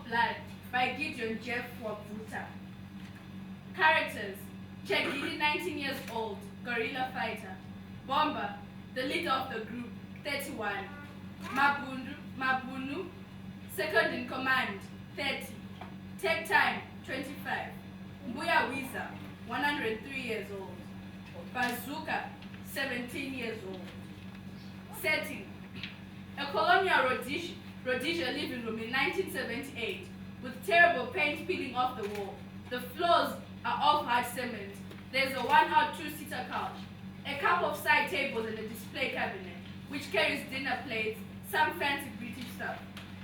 Blood by Gideon Jeff Wabuta. Characters: Chegidi, 19 years old, guerrilla fighter. Bomba, the leader of the group, 31. Mabunu, second in command, 30. Take time, 25. Mbuya Wiza, 103 years old. Bazooka, 17 years old. Setting: a colonial Rhodesia living room in 1978 with terrible paint peeling off the wall. The floors are of hard cement. There's a 1-hour 2-seater couch, a couple of side tables and a display cabinet, which carries dinner plates, some fancy British stuff.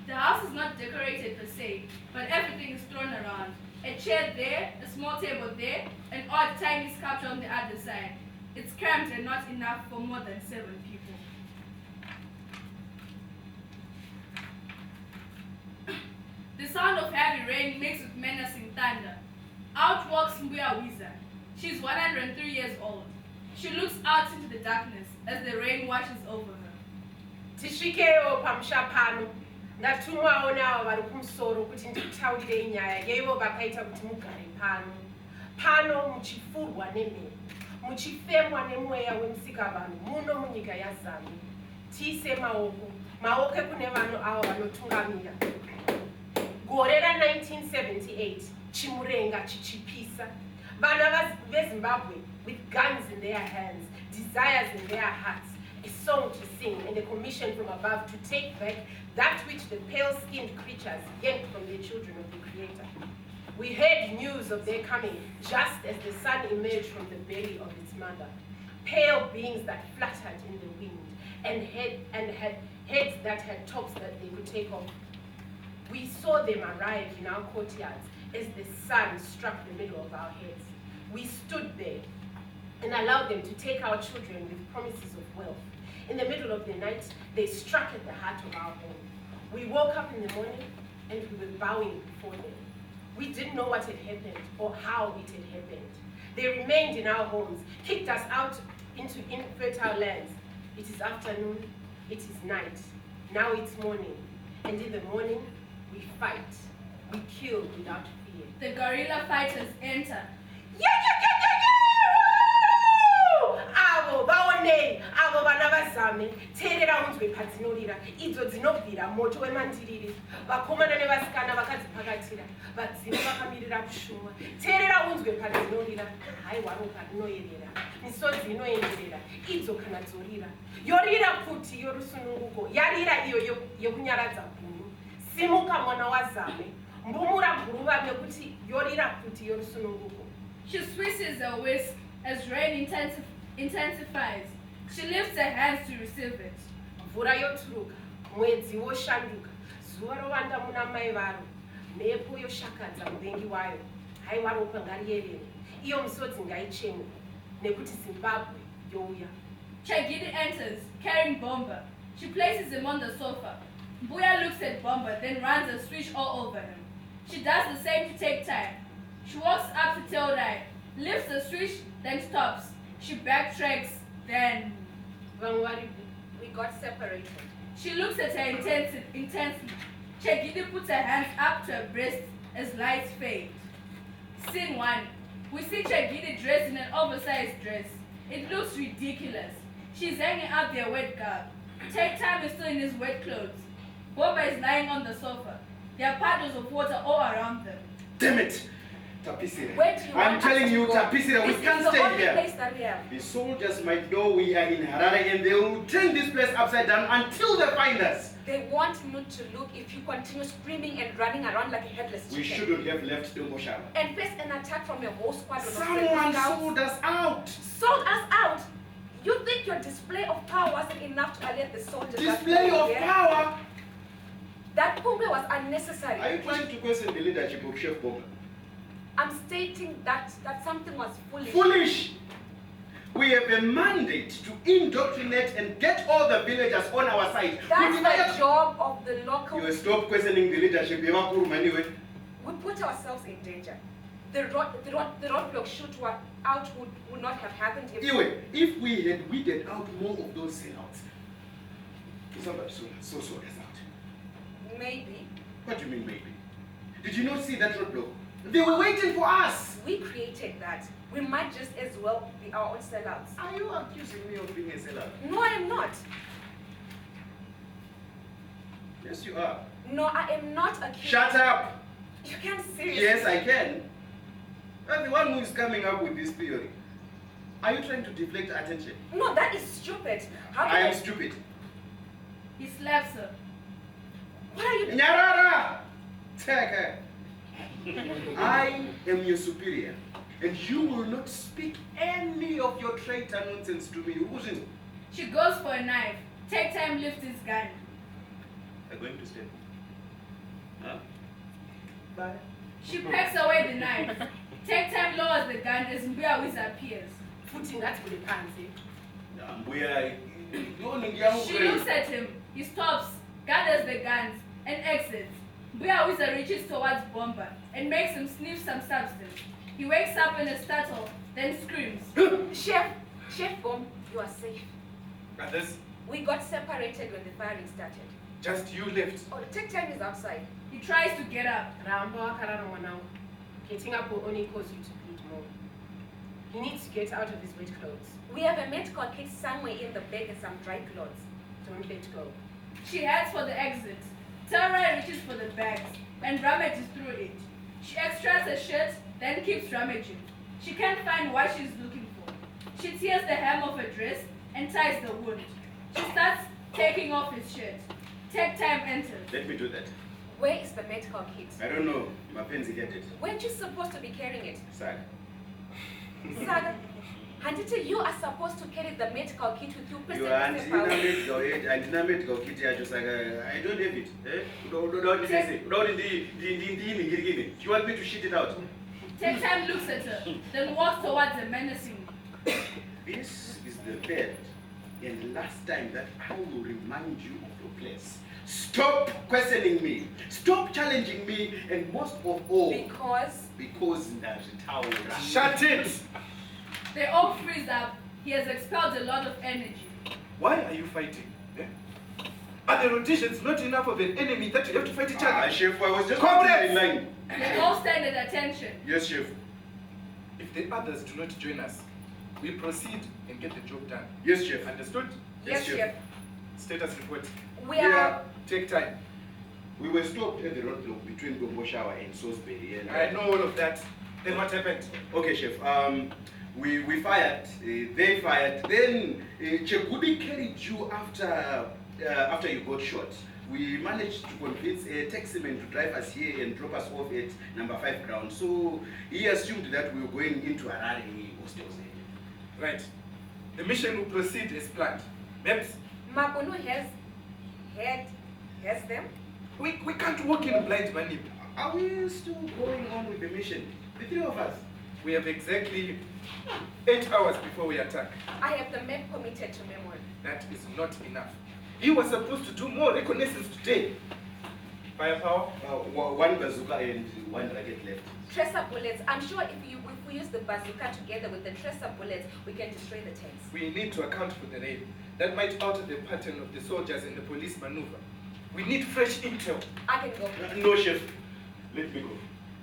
The house is not decorated per se, but everything is thrown around. A chair there, a small table there, an odd tiny sculpture on the other side. It's cramped and not enough for more than 7 people. The sound of heavy rain mixed with menacing thunder. Out walks Mbuya Wiza. She's 103 years old. She looks out into the darkness as the rain washes over her. Tishikeyo pamshapano. Ndatumwawo nawo vari kumusoro kuti ndikutaurire inyaya yeivo vakaita kuti mugare pano. Pano muchifurwa nemhepo, muchifemwa nemweya wemusikavanhu muno munyika yaZambia. Tiise maoko ekune vanhu ava vanotungamira. Gore ra1978, chimurenga chichipisa. Vana veZimbabwe with guns in their hands, desires in their hearts, a song to sing and a commission from above to take back that which the pale-skinned creatures yanked from the children of the Creator. We heard news of their coming just as the sun emerged from the belly of its mother. Pale beings that fluttered in the wind and had heads that had tops that they could take off. We saw them arrive in our courtyards as the sun struck the middle of our heads. We stood there and allowed them to take our children with promises of wealth. In the middle of the night, they struck at the heart of our home. We woke up in the morning and we were bowing before them. We didn't know what had happened or how it had happened. They remained in our homes, kicked us out into infertile lands. It is afternoon, it is night, now it's morning. And in the morning, we fight, we kill without fear. The guerrilla fighters enter. Avo vaonei, avo vana vazame, teerera unzwe padzinorira, idzo dzinobvira moto wemandiriri, vakomana nevasikana vakadzipakatira, vadzima vakamirira kushumwa, teerera unzwe padzinorira, haiwa ropa rinoyerera, misodzi inoenderera, idzo kana dzorira, yorira futi yorusununguko, yarira iyo yekunyaradza guru, simuka mwana wazame, mbumura guruva nekuti yorira futi yorusununguko. She swishes her whisk as rain intensifies. She lifts her hands to receive it. Mvura yoturuka, mwedzi woshanduka, zuva rovanda muna mai varo, mhepo yoshakadza muvengi wayo, haiwa ropa ngariyerere, iyo misodzi ngaichemwe, nekuti Zimbabwe youya. Chegidi enters, carrying Bomba. She places him on the sofa. Mbuya looks at Bomba, then runs a switch all over him. She does the same to take time. She walks up to Teodai, lifts the switch, then stops. She backtracks, then... We got separated. She looks at her intensely. Chegidi puts her hands up to her breast as lights fade. Scene 1. We see Chegidi dressed in an oversized dress. It looks ridiculous. She's hanging out their wet garb. Take time is still in his wet clothes. Boba is lying on the sofa. There are puddles of water all around them. Damn it! Tapisira. I'm telling you, Tapisira, we can't stay here. Place that we have. The soldiers might know we are in Harare and they will turn this place upside down until they find us. They want not to look if you continue screaming and running around like a headless chicken. We shouldn't have left Domoshala. And face an attack from a whole squadron Someone of sold us out. Sold us out? You think your display of power wasn't enough to alert the soldiers? Display of power? That Pumbe was unnecessary. Are you trying to question the leadership of Chef Bomba? I'm stating that something was foolish. Foolish! We have a mandate to indoctrinate and get all the villagers on our side. That's the job of the local... You stop questioning the leadership. We put ourselves in danger. The roadblock shoot out would not have happened if we had weeded out more of those sellouts, somebody sold us out. Maybe. What do you mean maybe? Did you not see that roadblock? They were waiting for us. We created that. We might just as well be our own sellouts. Are you accusing me of being a sellout? No, I am not. Yes, you are. No, I am not accused. Shut up. You can't seriously. Yes, I can. I'm the one who is coming up with this theory. Are you trying to deflect attention? No, that is stupid. How I can am stupid. He slaps her. What are you doing? Nyarara! Take her. I am your superior, and you will not speak any of your traitor nonsense to me. Who's She goes for a knife. Take time lifts his gun. I'm going to stay. Huh? Bye. She pecks away the knife. Take time lowers the gun as Mbuya Wiza appears. Futhi ngathi uliphansi. She looks at him. He stops, gathers the guns, and exits. Mbuya Wiza reaches towards Bomba and makes him sniff some substance. He wakes up in a startle, then screams. Chef Bomb, you are safe. Others, We got separated when the firing started. just you left. Oh, Take time is outside. He tries to get up. Rambo akarara mwanangu. Getting up will only cause you to bleed more. He needs to get out of his wet clothes. We have a medical kit somewhere in the bag and some dry clothes. Don't let go. She heads for the exit. Tara reaches for the bags and rummages through it. She extracts a shirt, then keeps rummaging. She can't find what she's looking for. She tears the hem of her dress and ties the wound. She starts taking off his shirt. Take time enters. Let me do that. Where is the medical kit? I don't know. Mapenzi get it. Weren't you supposed to be carrying it? Sad. Saga, Handita, you are supposed to carry the medical kit with you. You are medical kit yacho saka I don't have it. You want me to shit it out? Take time looks at her, then walks towards her menacingly. This is the third and last time that I will remind you of your place. Stop questioning me. Stop challenging me, and most of all, because Shut it! They all freeze up. He has expelled a lot of energy. Why are you fighting? Eh? Are the rotations not enough of an enemy that you have to fight each other? Chef, I was just Comrades! in line. They all stand at attention. Yes, Chef. If the others do not join us, we proceed and get the job done. Yes, Chef. Understood? Yes, Chef. Status report. We are. Take time. We were stopped at the roadblock between Gomoshawa and Salisbury. And I know all of that. Then what happened? Okay, Chef. We fired. They fired. Then Chekudi carried you after you got shot. We managed to convince a taximan to drive us here and drop us off at number 5 ground. So he assumed that we were going into Harare hostels. Right. The mission will proceed as planned. Mems, Mabunu has them. we can't walk in blind money. Are we still going on with the mission? The three of us. We have exactly 8 hours before we attack. I have the map committed to memory. That is not enough. You were supposed to do more reconnaissance today. Firepower? 1 bazooka and 1 rocket left. Tracer bullets. I'm sure if we use the bazooka together with the tracer bullets, we can destroy the tanks. We need to account for the raid. That might alter the pattern of the soldiers and the police maneuver. We need fresh intel. I can go. No, Chef. Let me go.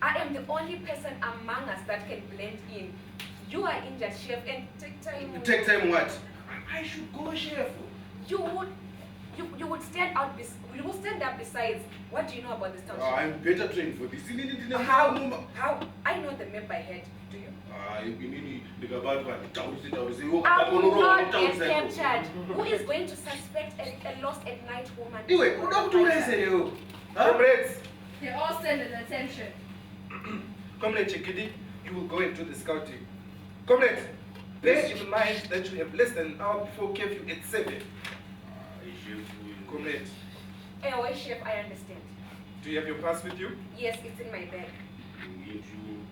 I am the only person among us that can blend in. You are injured, Chef, and take time. Take time what? I should go, Chef. You would stand out. You will stand up. Besides, what do you know about this township? I'm better trained for this. How? I know the map by head. Do you? I will not get captured. Who is going to suspect a lost at night woman? Anyway, don't do this. Comrades! They all stand at attention. Comrade Chekidi, you will go and do the scouting. Comrades, bear in mind that you have less than an hour before curfew at 7. Comrade, Anyway, Chef, I understand. do you have your pass with you? Yes, it's in my bag. You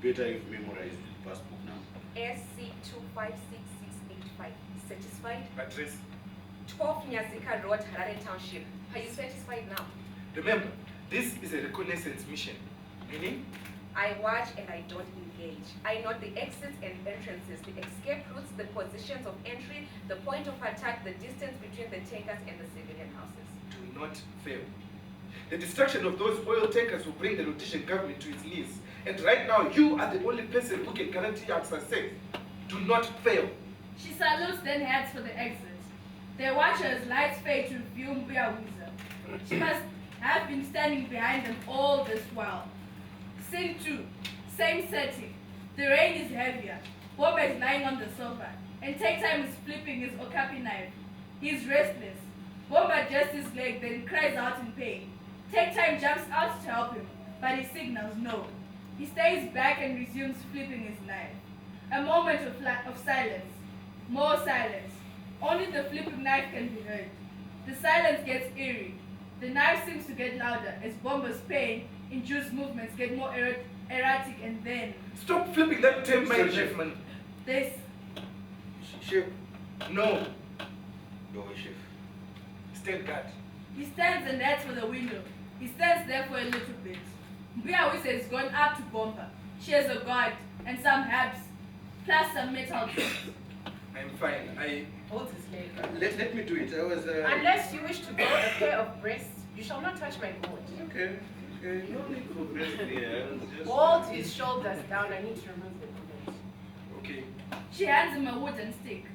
better have memorized the passport now. SC256685. Satisfied? Address. 12 Nyazika Road, Harare Township. Are you satisfied now? Remember, this is a reconnaissance mission. Meaning? I watch and I don't engage. I note the exits and entrances, the escape routes, the positions of entry, the point of attack, the distance between the tankers and the civilian houses. Do not fail. The destruction of those oil tankers will bring the Rhodesian government to its knees. And right now, you are the only person who can guarantee our success. Do not fail. She salutes, then heads for the exit. They watch her as lights fade to reveal Mbuya Wiza. She must have been standing behind them all this while. Scene 2, same setting. The rain is heavier. Bomba is lying on the sofa, and Take Time is flipping his okapi knife. He is restless. Bomba adjusts his leg, then cries out in pain. Take Time jumps out to help him, but he signals no. He stays back and resumes flipping his knife. A moment of silence. More silence. Only the flipping knife can be heard. The silence gets eerie. The knife seems to get louder as Bomba's pain-induced movements get more erratic, and then... Stop flipping that damn knife, man. This... Chef. No. Your way, Chef. Stand guard. He stands and heads for the window. He stands there for a little bit. Mbuya Wiza has gone up to Bomba. She has a guard and some herbs, plus some metal tools. I'm fine. Hold his leg. Let me do it. I was... Unless you wish to grow a pair of breasts, you shall not touch my goat. Okay. Okay. No need for breast here. Just... Hold his shoulders down. I need to remove the goat. Okay. She hands him a wooden stick.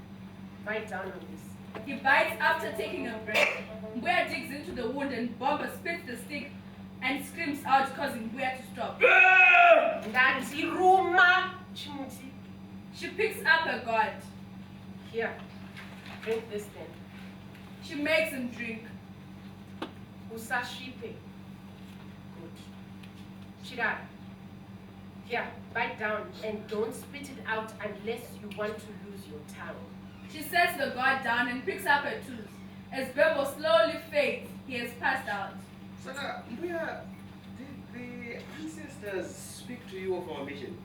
Bite down on this. He bites after taking a breath. Mbuya digs into the wound and Bomba spits the stick and screams out, causing Mbuya to stop. Ndanzi Ruma Chimuti. She picks up a guard. Here, drink this then. She makes him drink. Usashipe. Good. Shira. Here, bite down and don't spit it out unless you want to lose your tongue. She sets the guard down and picks up her tools. As Bebo slowly fades, he has passed out. Saka, Mbuya, did the ancestors speak to you of our mission?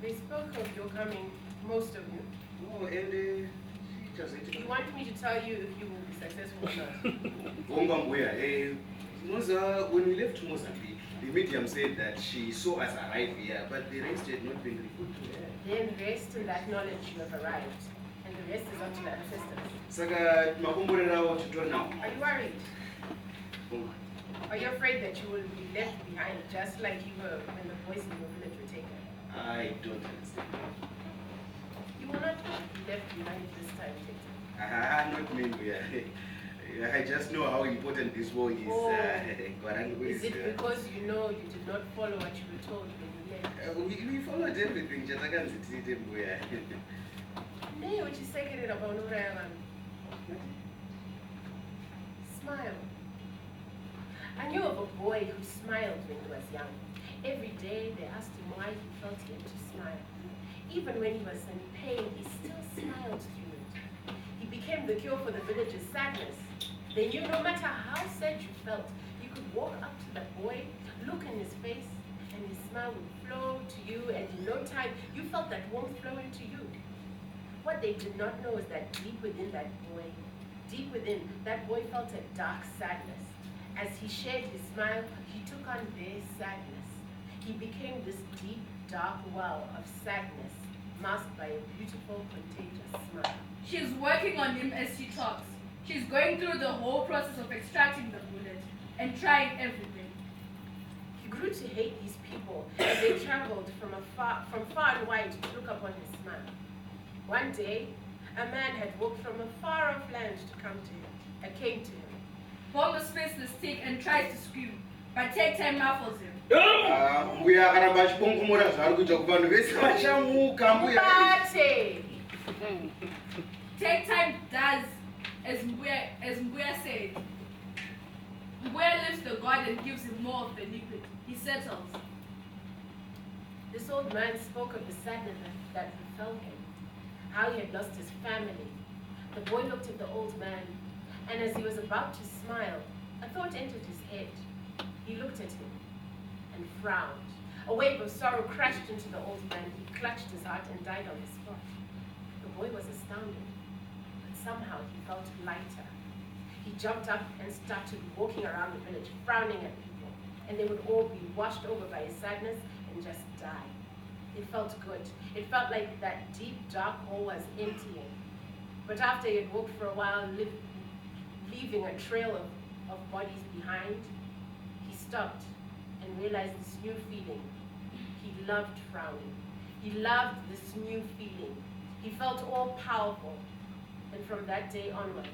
They spoke of your coming, most of you. Oh, and You want me to tell you if you will be successful or not? Mbuya, when we left Mozambique, the medium said that she saw us arrive here, but the rest had not been reported to her. Then rest in that knowledge you have arrived. And the rest is up to the ancestors. Saka, makumburira what you do now. Are you worried? Are you afraid that you will be left behind just like you were when the boys in your village were taken? I don't understand. You will not be left behind this time, Victor. Not me, Mbuya. I just know how important this war is. Oh. Is it because you know you did not follow what you were told when you left? We followed everything, just I can't see it, Mbuya. Nee, what you say about Smile. I knew of a boy who smiled when he was young. Every day they asked him why he felt he had to smile. Even when he was in pain, he still smiled through it. He became the cure for the village's sadness. They knew no matter how sad you felt, you could walk up to that boy, look in his face, and his smile would flow to you, and in no time, you felt that warmth flow into you. What they did not know is that deep within that boy felt a dark sadness. As he shared his smile, he took on their sadness. He became this deep, dark well of sadness, masked by a beautiful, contagious smile. She's working on him as she talks. She's going through the whole process of extracting the bullet and trying everything. He grew to hate these people as they traveled from far and wide to look upon his smile. One day, a man had walked from a far-off land to come to him, came to him. Bomba spits the stick and tries to scream, but Take Time muffles him. Mbuya karamba chipongomora zvari kuita kuvanhu vese vachamuka Mbuya. Bate! Take Time does as Mbuya said. Mbuya lifts the guard and gives him more of the liquid. He settles. This old man spoke of the sadness that befell him, how he had lost his family. The boy looked at the old man, and as he was about to smile, a thought entered his head. He looked at him and frowned. A wave of sorrow crashed into the old man. He clutched his heart and died on the spot. The boy was astounded, but somehow he felt lighter. He jumped up and started walking around the village, frowning at people, and they would all be washed over by his sadness and just die. It felt good. It felt like that deep, dark hole was emptying. But after he had walked for a while, leaving a trail of bodies behind, stopped and realized this new feeling. He loved frowning. He loved this new feeling. He felt all powerful. And from that day onwards,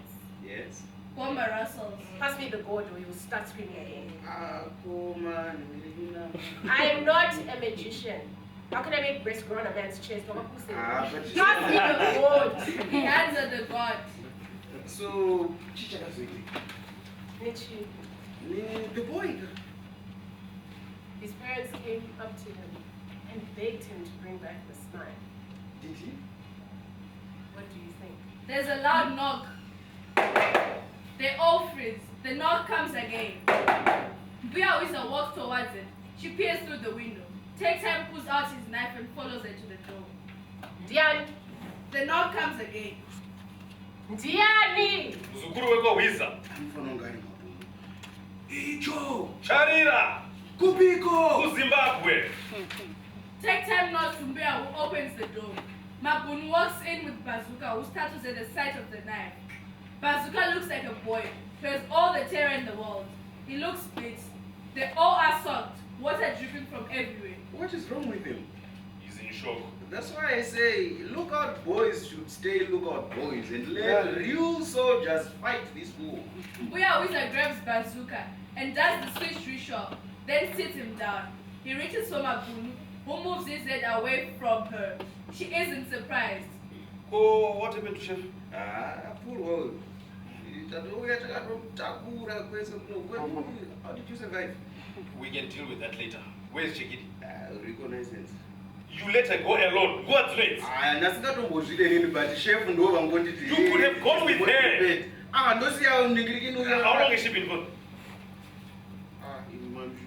Yes. Bomber Russells. pass me the gourd or you'll start screaming again. Come on. I am not a magician. How can I make breast grow on a man's chest? But Pass me the gourd. He hands her the god. So, Chicha Kazuki. Nichi. The boy. His parents came up to him and begged him to bring back the smile. Did he? What do you think? There's a loud knock. They all freeze. The knock comes again. Buya Wisa walks towards it. She peers through the window. Takes time, pulls out his knife and follows her to the door. Diane! The knock comes again. Diane! Mzukuru weko Wiza. Mfano ngani mabumu. Icho. Charira. Kubiko. Zimbabwe. Take time nods to Buya, who opens the door. Mabun walks in with Bazooka, who startles at the sight of the knife. Bazooka looks like a boy. He has all the terror in the world. He looks split. They all are soaked, water dripping from everywhere. What is wrong with him? He's in shock. That's why I say, lookout boys should stay lookout boys and let real soldiers fight this war. Buya Wisa grabs Bazooka and does the switch reshuffle, then sits him down. He reaches for Mabunu, who moves his head away from her. She isn't surprised. Oh, what happened to Chef? Poor world. How did you survive? We can deal with that later. Where's Chekidi? Reconnaissance. You let her go alone. What's next? But chef ndo vangonditi. You could have gone with her. Ndosiya How ndingirikinu. long has she been gone?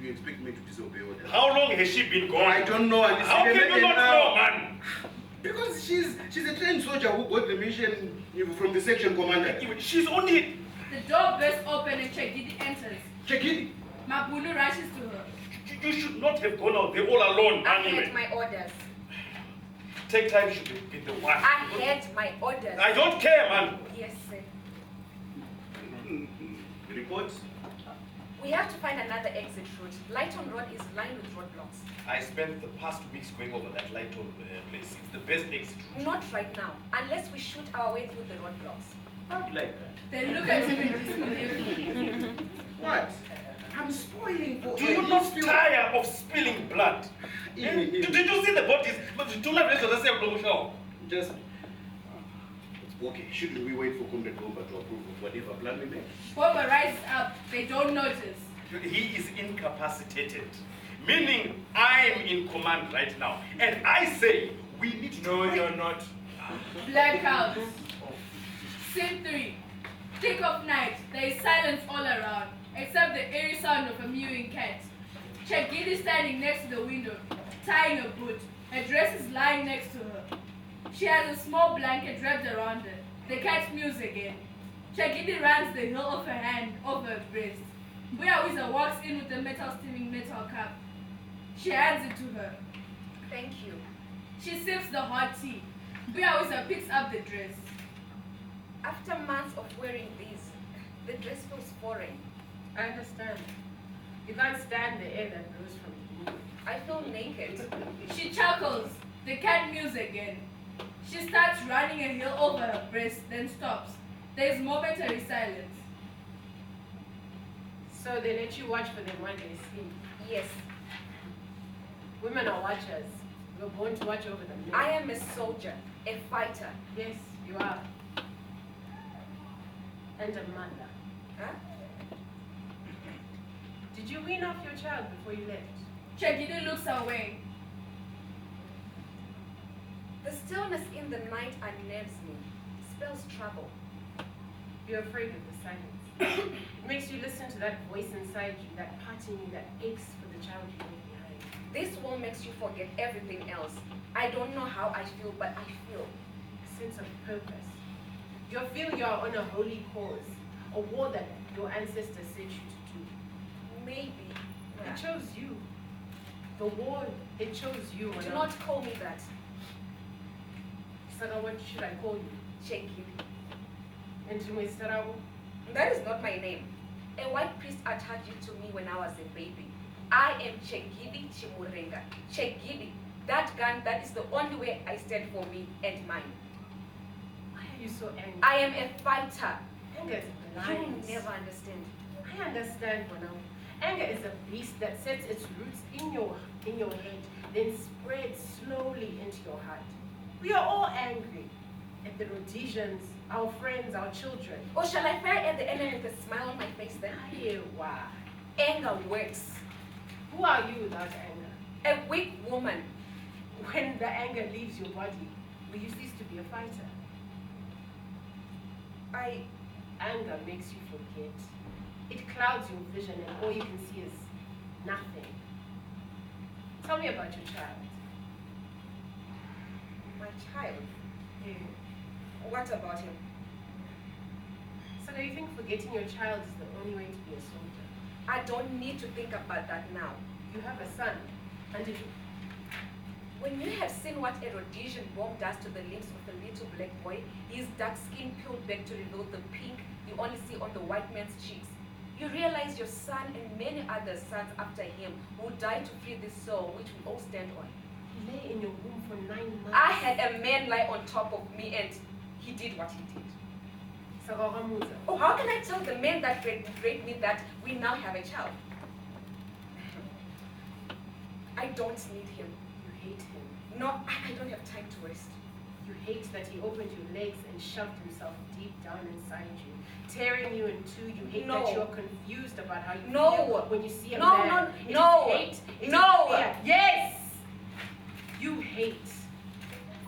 You expect me to disobey orders? How long has she been gone? I don't know. How can you not know, man? Because she's a trained soldier who got the mission from the section commander. She's only... The door bursts open and Chegidi enters. Chekidi. Mabunu rushes to her. You should not have gone out there all alone, I anyway. had my orders. Take time should have been the one. I had my orders. I don't care, man. Yes, sir. Report. We have to find another exit route. Lighton Road is lined with roadblocks. I spent the past weeks going over that light on place. It's the best exit route. Not right now, unless we shoot our way through the roadblocks. I'd like that. They look at him in disbelief. What? I'm spoiling for Do you not tire of spilling blood? Did you see the bodies? Just. Okay, shouldn't we wait for Comrade Bomba to approve of whatever plan we make? Bomba rises up. They don't notice. He is incapacitated, meaning I'm in command right now. And I say we need to... No, you're not. Blackout. Scene 3. Thick of night. There is silence all around, except the eerie sound of a mewing cat. Chegidi standing next to the window, tying a boot. Her dress is lying next to her. She has a small blanket wrapped around her. The cat mews again. Chegidi runs the heel of her hand over her breast. Buya Wisa walks in with a steaming metal cup. She hands it to her. Thank you. She sips the hot tea. Buya Wisa picks up the dress. After months of wearing these, the dress feels foreign. I understand. You can't stand the air that blows from you. I feel naked. She chuckles. The cat mews again. She starts running a heel over her breast, then stops. There is momentary silence. So they let you watch for them while they sleep. Yes, Women are watchers. We were born to watch over them. I am a soldier, a fighter. Yes, you are. And a mother. Huh? Did you wean off your child before you left? Chegidi looks away. The stillness in the night unnerves me, spells trouble. You're afraid of the silence. It makes you listen to that voice inside you, that part in you that aches for the child you left behind. This war makes you forget everything else. I don't know how I feel, but I feel. A sense of purpose. You feel you are on a holy cause, a war that your ancestors sent you to do. Maybe. It chose you. The war, it chose you. Do not call me that. Sarah, what should I call you? Chegidi. And Sarah? That is not my name. A white priest attached it to me when I was a baby. I am Chegidi Chimurenga. Chegidi. That gun, that is the only way I stand for me and mine. Why are you so angry? I am a fighter. Anger is You blind. will never understand. I understand, Bonam. Anger is a beast that sets its roots in your head, then spreads slowly into your heart. We are all angry at the Rhodesians, our friends, our children. Or shall I fire at the enemy with a smile on my face then? Why? Anger works. Who are you without anger? A weak woman. When the anger leaves your body, will you cease to be a fighter? Anger makes you forget. It clouds your vision and all you can see is nothing. Tell me about your child. My child? What about him? So do you think forgetting your child is the only way to be a soldier? I don't need to think about that now. You have a son, and you... When you have seen what a Rhodesian bomb does to the limbs of a little black boy, his dark skin peeled back to reveal the pink you only see on the white man's cheeks, you realize your son and many other sons after him will die to free this soul which we all stand on. He lay in your womb for 9 months. I had a man lie on top of me and he did what he did. Oh, how can I tell the man that raped me that we now have a child? I don't need him. You hate him. No, I don't have time to waste. You hate that he opened your legs and shoved himself deep down inside you, tearing you in two. You hate that you're confused about how you feel when you see a man. It is fear. Yes! You hate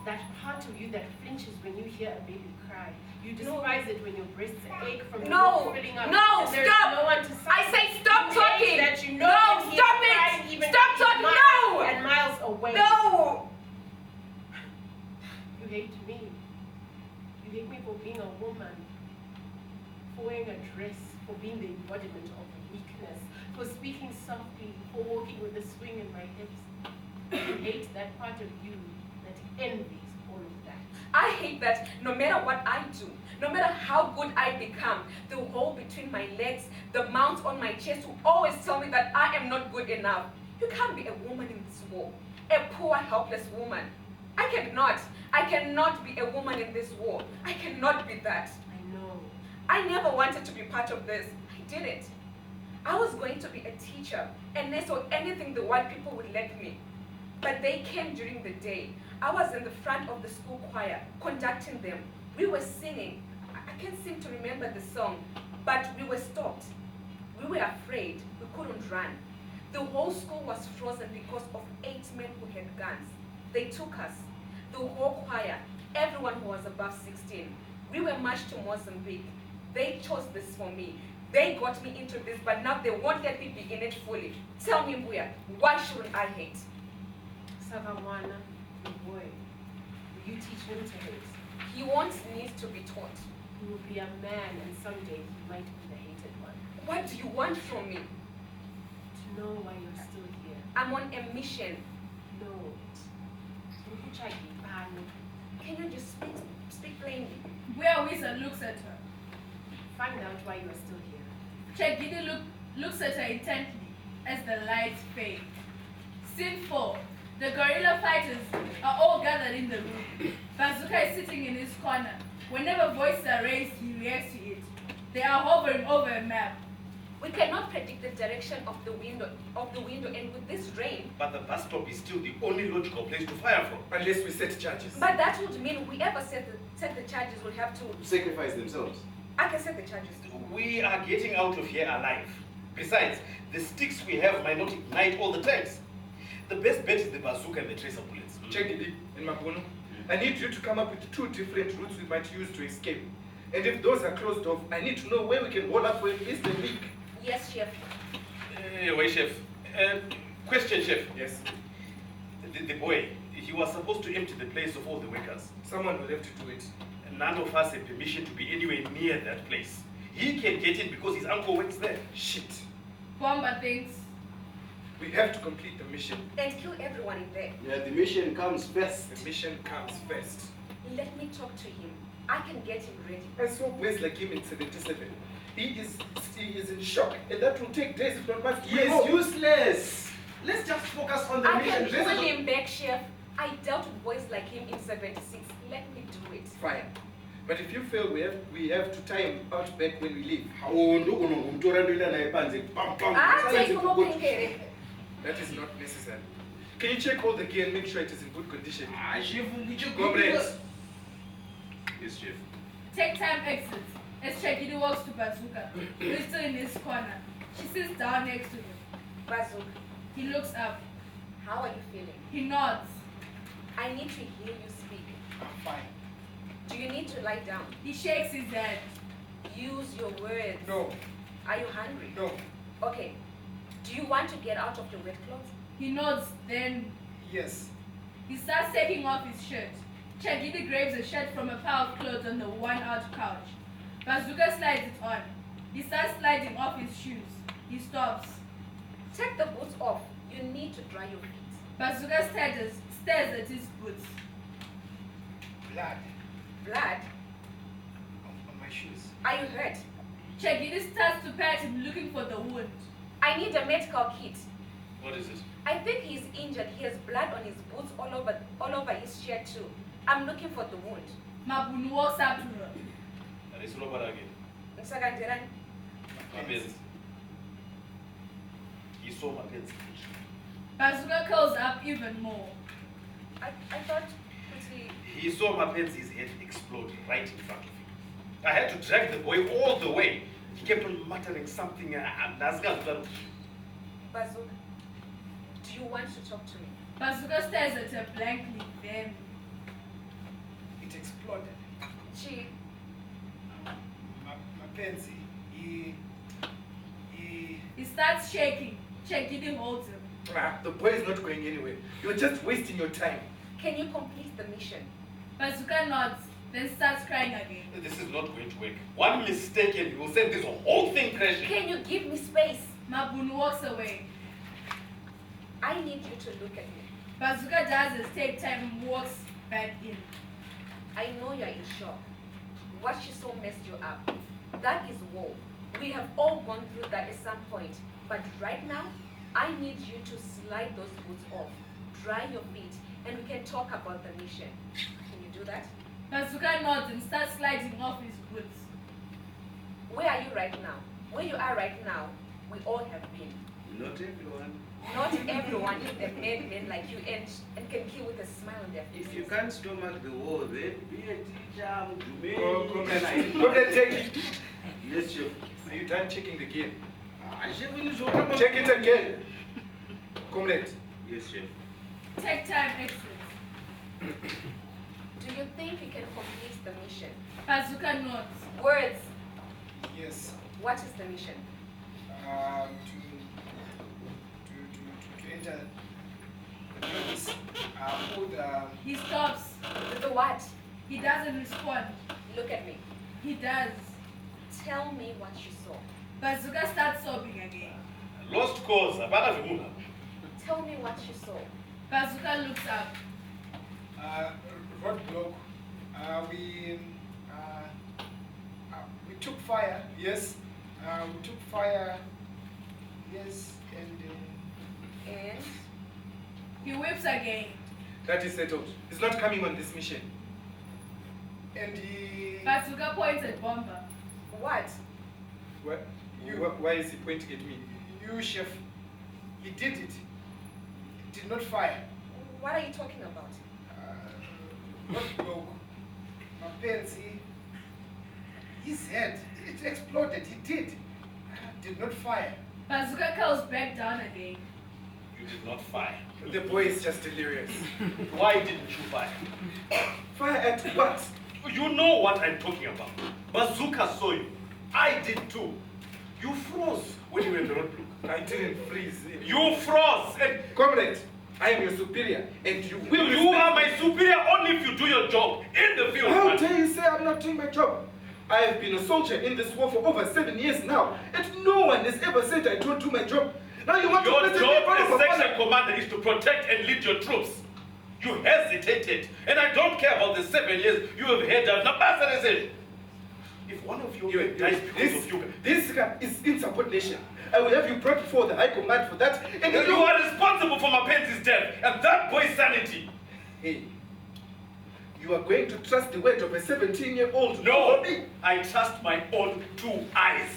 that part of you that flinches when you hear a baby cry. You despise it when your breasts ache from filling up. No, and there stop! is no one to suck. I say stop You talking! hate that you know No, that he stop is crying it! even Stop talking! No! and miles away. No! You hate me. You hate me for being a woman, for wearing a dress, for being the embodiment of weakness, for speaking softly, for walking with a swing in my hips. You hate that part of you that envies all of that. I hate that no matter what I do, no matter how good I become, the hole between my legs, the mount on my chest will always tell me that I am not good enough. You can't be a woman in this war, a poor, helpless woman. I cannot be a woman in this war. I cannot be that. I know. I never wanted to be part of this. I didn't. I was going to be a teacher, a nurse, or anything the white people would let me. But they came during the day. I was in the front of the school choir, conducting them. We were singing. I can't seem to remember the song, but we were stopped. We were afraid. We couldn't run. The whole school was frozen because of 8 men who had guns. They took us, the whole choir, everyone who was above 16. We were marched to Mozambique. They chose this for me. They got me into this, but now they won't let me be in it fully. Tell me, Mbuya, why shouldn't I hate? Savamwana, your boy, will you teach him to hate? He won't need to be taught. He will be a man, and someday he might be the hated one. What do you want from me? To know why you're still here. I'm on a mission. No. Can you just speak plainly? Where Wizard looks at her. Find out why you are still here. Chegidi looks at her intently as the lights fade. Scene 4. The guerrilla fighters are all gathered in the room. Bazooka is sitting in his corner. Whenever voices are raised, he reacts to it. They are hovering over a map. We cannot predict the direction of the window, and with this rain. But the bus stop is still the only logical place to fire from. Unless we set charges. But that would mean whoever set the charges will have to Sacrifice themselves. I can set the charges. We are getting out of here alive. Besides, the sticks we have might not ignite all the tanks. The best bet is the bazooka and the tracer bullets. Chegidi and Mabuno, I need you to come up with 2 different routes we might use to escape. And if those are closed off, I need to know where we can hold up for at least a week. Yes, Chef. Wait, Chef. Question, Chef. Yes. The boy, he was supposed to empty the place of all the workers. Someone will have to do it. None of us have permission to be anywhere near that place. He can get in because his uncle works there. Shit. Bomber thinks. We have to complete the mission. And kill everyone in there. Yeah, the mission comes first. The mission comes first. Let me talk to him. I can get him ready. I saw boys like him in 77. He is in shock, and that will take days if not months. He is useless. Let's just focus on the I mission. can pull him back, Chef. I dealt with boys like him in 76. Let me do it. Fine. But if you fail, we have to tie him out back when we leave. Ah, take him over here. That is not necessary. Can you check all the gear and make sure it is in good condition? Comrades. Yes, Chief. Take time exits. As Chagidi walks to Bazooka, who is still in his corner. She sits down next to him. Bazooka, He looks up. how are you feeling? He nods. I need to hear you speak. I'm fine. Do you need to lie down? He shakes his head. Use your words. No, Are you hungry? no, Okay. Do you want to get out of your wet clothes? He nods, then yes. he starts taking off his shirt. Chagidi grabs a shirt from a pile of clothes on the worn-out couch. Bazooka slides it on. He starts sliding off his shoes. He stops. Take the boots off. You need to dry your feet. Bazooka stares at his boots. Blood Blood? on my shoes. Are you hurt? Chagidi starts to pat him, looking for the wound. I need a medical kit. What is it? I think he's injured. He has blood on his boots all over his shirt too. I'm looking for the wound. Mabunu walks up to her. That is Robert again. Msakandirani. Mapenzi. He saw Mapenzi. Bazooka curls up even more. I thought pretty. He saw Mapenzi's head explode right in front of him. I had to drag the boy all the way. He kept on muttering something and Bazooka, do you want to talk to me? Bazooka stares at her blankly, then It exploded. She. Mapenzi, he... he starts shaking. Chagidi holds him. The boy is not going anywhere. You're just wasting your time. Can you complete the mission? Bazooka nods, then starts crying again. This is not going to work. One mistake and you will send this whole thing crashing. Can you give me space? Mabunu walks away. I need you to look at me. Bazooka does his take time and walks back in. I know you're in shock. What she saw messed you up. That is war. We have all gone through that at some point. But right now, I need you to slide those boots off, dry your feet, and we can talk about the mission. Can you do that? Bazooka nods and starts sliding off his boots. Where are you right now? Where you are right now, we all have been. Not everyone. Not everyone is a madman like you and can kill with a smile on their faces. If you can't stomach the war, then be a teacher. Comrade, take it. Yes, Chef. Are you done checking the gear? Chef, Check it again. Comrade. Yes, Chef. Take time exits. Do you think you can complete the mission? Bazooka nods. Words. Yes. What is the mission? To enter the place. All the... He stops. The what? He doesn't respond. Look at me. He does. Tell me what you saw. Bazooka starts sobbing again. Lost cause. Abana vimuna. Tell me what you saw. Bazooka looks up. Roadblock. We took fire. Yes. We took fire. Yes, and And He whips again. that is settled. He's not coming on this mission. And he... Bazooka points at Bomba. what? What? Why is he pointing at me? You, Chef. He did it. He did not fire. What are you talking about? Roadblock. Mapenzi. His head. It exploded. He did. Did not fire. Bazooka curls back down again. You did not fire. The boy is just delirious. Why didn't you fire? Fire at what? You know what I'm talking about. Bazooka saw you. I did too. You froze when you were in the roadblock. I didn't freeze. You froze. And Comrade, I am your superior, and you will. you are my superior only if you do your job in the field. How man. dare you say I'm not doing my job? I have been a soldier in this war for over 7 years now, and no one has ever said I don't do my job. Now you want Your to job me as section commander is to protect and lead your troops. You hesitated, and I don't care about the 7 years you have had as Nabasa. If one of you dies because of you, this is insubordination. I will have you brought before the High Command for that. And you are responsible for Mapenzi's death and that boy's sanity. Hey, you are going to trust the word of a 17-year-old? No, I trust my own 2 eyes.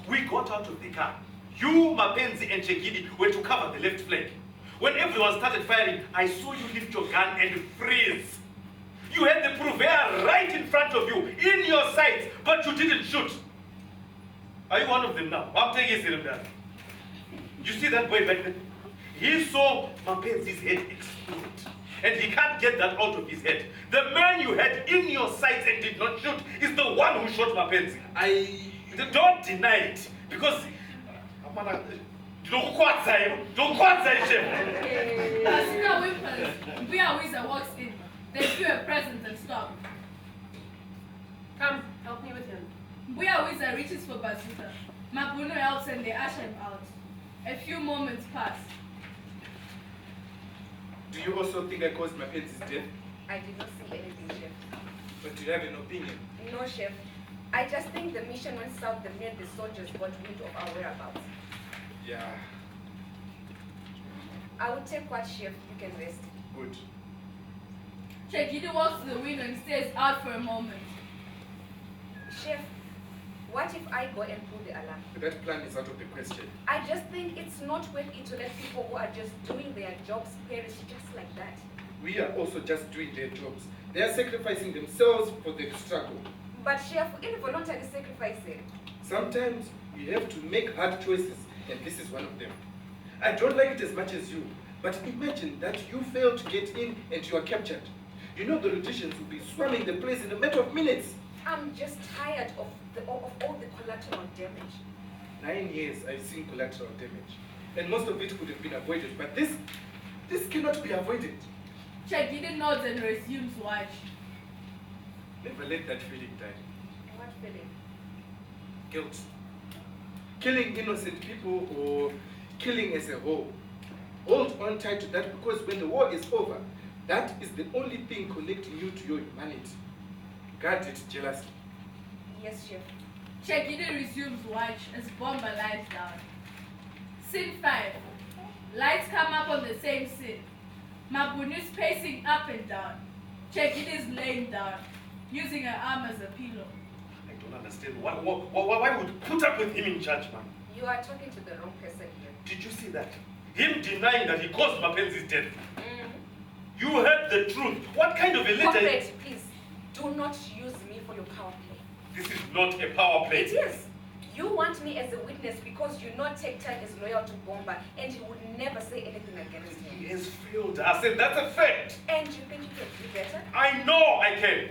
We got out of the car. You, Mapenzi, and Chegidi were to cover the left flank. When everyone started firing, I saw you lift your gun and freeze. You had the purveyor right in front of you, in your sights, but you didn't shoot. Are you one of them now? I'm taking it down. You see that boy back there? He saw Mapenzi's head explode. And he can't get that out of his head. The man you had in your sights and did not shoot is the one who shot Mapenzi. Don't deny it. Because Bazooka weapons. Mbuya Wiza walks in. They feel a presence and stop. Come, help me with him. Mbuya Wiza reaches for Bazooka. Mabunu helps and they usher him out. A few moments pass. Do you also think I caused Mapenzi's death? I did not see anything, Chef. But do you have an opinion? No, Chef. I just think the mission went south the minute the soldiers got wind of our whereabouts. Yeah, I will take what, Chef. You can rest. good. Chegidi walks to the window and stares out for a moment. Chef, what if I go and pull the alarm? That plan is out of the question. I just think it's not worth it to let people who are just doing their jobs perish just like that. We are also just doing their jobs. They are sacrificing themselves for the struggle. But Chef, involuntary sacrifice it. Sometimes you have to make hard choices, and this is one of them. I don't like it as much as you, but imagine that you fail to get in and you are captured. You know the Rhodesians will be swarming the place in a matter of minutes. I'm just tired of all the collateral damage. 9 years I've seen collateral damage, and most of it could have been avoided, but this cannot be avoided. Chegidi nods and resumes watch. Never let that feeling die. What feeling? Guilt. Killing innocent people or killing as a whole. Hold on tight to that, because when the war is over, that is the only thing connecting you to your humanity. Guard it jealously. Yes, Chef. Chegidi resumes watch as Bomber lies down. Scene 5. Lights come up on the same scene. Mabunu is pacing up and down. Chegidi is laying down, using her arm as a pillow. I don't understand. Why would put up with him in charge, man? You are talking to the wrong person here. Did you see that? Him denying that he caused Mapenzi's death. Mm. You heard the truth. What kind of a letter? Comrade, please, do not use me for your power play. This is not a power play. It is. You want me as a witness because you know Tech Time is loyal to Bomba and he would never say anything against He him. has failed us, and that's a fact. And you think you can do better? I know I can.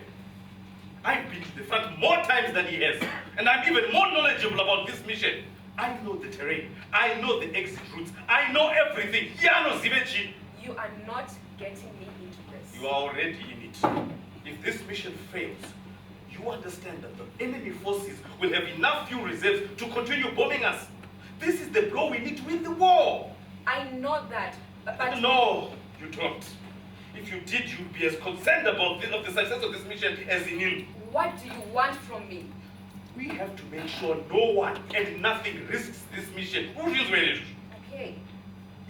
I've been to the front more times than he has, and I'm even more knowledgeable about this mission. I know the terrain. I know the exit routes. I know everything. Yano Zivechi. You are not getting me into this. You are already in it. If this mission fails, you understand that the enemy forces will have enough fuel reserves to continue bombing us. This is the blow we need to win the war. I know that, but... No, you don't. If you did, you'd be as concerned about the success of this mission as Inil. What do you want from me? We have to make sure no one and nothing risks this mission. Okay.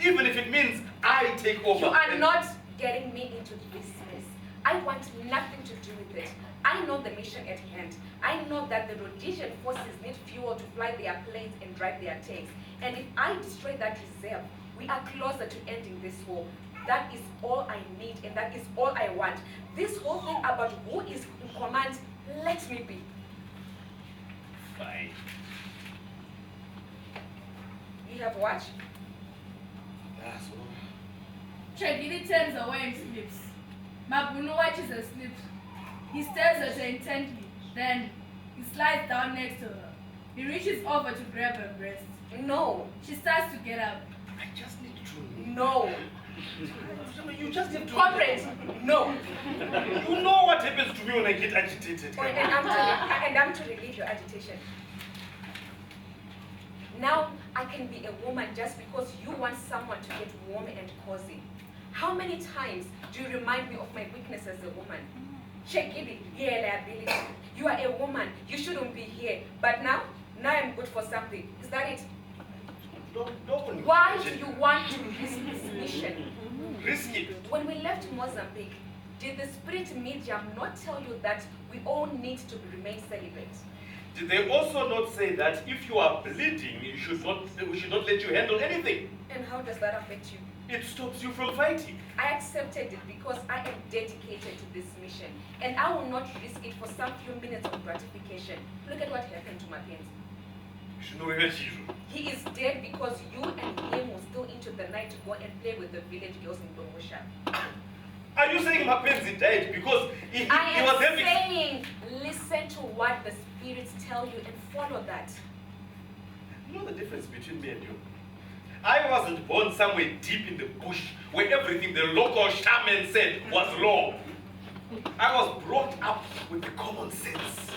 Even if it means I take over. You are not getting me into this mess. I want nothing to do with it. I know the mission at hand. I know that the Rhodesian forces need fuel to fly their planes and drive their tanks. And if I destroy that reserve, we are closer to ending this war. That is all I need and that is all I want. This whole thing about who is in command, let me be. Fine. You have what? That's all. Chegidi turns away and sleeps. Mabunu watches her sleep. He stares at her intently. Then he slides down next to her. He reaches over to grab her breast. No. She starts to get up. I just need to. No. You just need to. Comrade, no. You know what happens to me when I get agitated. And I'm to relieve your agitation. Now I can be a woman just because you want someone to get warm and cozy. How many times do you remind me of my weakness as a woman? Shekidi, yeah, liability. You are a woman, you shouldn't be here. But now I'm good for something. Is that it? Don't Why do you want to risk this mission? risk it? When we left Mozambique, did the spirit medium not tell you that we all need to remain celibate? Did they also not say that if you are bleeding, we should not let you handle anything? And how does that affect you? It stops you from fighting. I accepted it because I am dedicated to this mission, and I will not risk it for some few minutes of gratification. Look at what happened to Mapenzi. He is dead because you and him were still into the night to go and play with the village girls in Domosha. Are you saying Mapenzi died because he was having... I am saying, listen to what the spirits tell you and follow that. You know the difference between me and you? I wasn't born somewhere deep in the bush where everything the local shaman said was law. I was brought up with the common sense,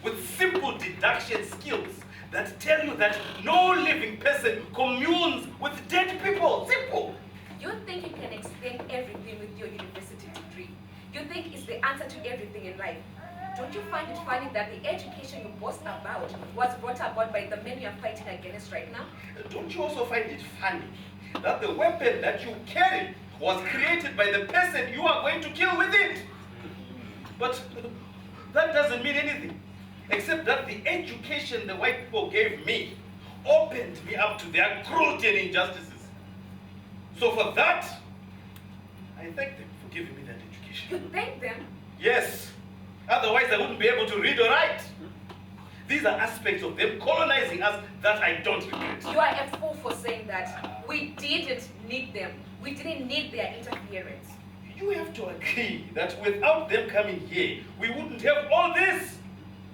with simple deduction skills that tell you that no living person communes with dead people. Simple. You think you can explain everything with your university degree? You think it's the answer to everything in life? Don't you find it funny that the education you boast about was brought about by the men you are fighting against right now? Don't you also find it funny that the weapon that you carry was created by the person you are going to kill with it? But that doesn't mean anything, except that the education the white people gave me opened me up to their cruelty and injustices. So for that, I thank them for giving me that education. You thank them? Yes. Otherwise, I wouldn't be able to read or write. These are aspects of them colonizing us that I don't regret. You are a fool for saying that. We didn't need them. We didn't need their interference. You have to agree that without them coming here, we wouldn't have all this.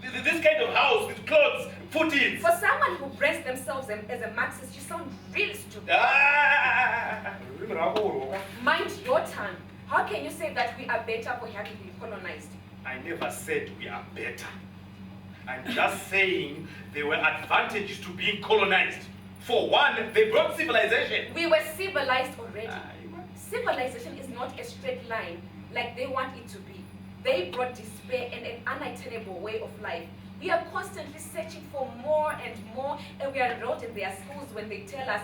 This kind of house with clothes, footings. For someone who brands themselves as a Marxist, you sound really stupid. Mind your tongue. How can you say that we are better for having been colonized? I never said we are better. I'm just saying there were advantages to being colonized. For one, they brought civilization. We were civilized already. Civilization is not a straight line like they want it to be. They brought despair and an unattainable way of life. We are constantly searching for more and more, and we are enrolled in their schools when they tell us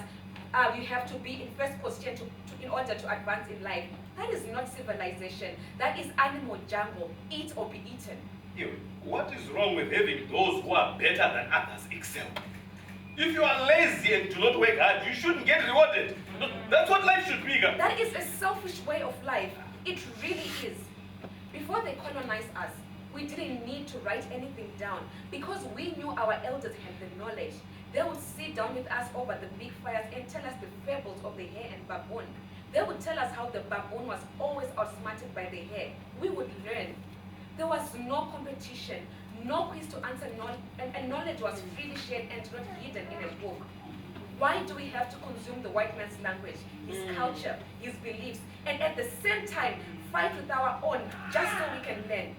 we have to be in first position in order to advance in life. That is not civilization. That is animal jungle. Eat or be eaten. What is wrong with having those who are better than others excel? If you are lazy and do not work hard, you shouldn't get rewarded. That's what life should be. That is a selfish way of life. It really is. Before they colonized us, we didn't need to write anything down because we knew our elders had the knowledge. They would sit down with us over the big fires and tell us the fables of the hare and baboon. They would tell us how the baboon was always outsmarted by the hare. We would learn. There was no competition, no quiz to answer, and knowledge was freely shared and not hidden in a book. Why do we have to consume the white man's language, his culture, his beliefs, and at the same time fight with our own just so we can learn?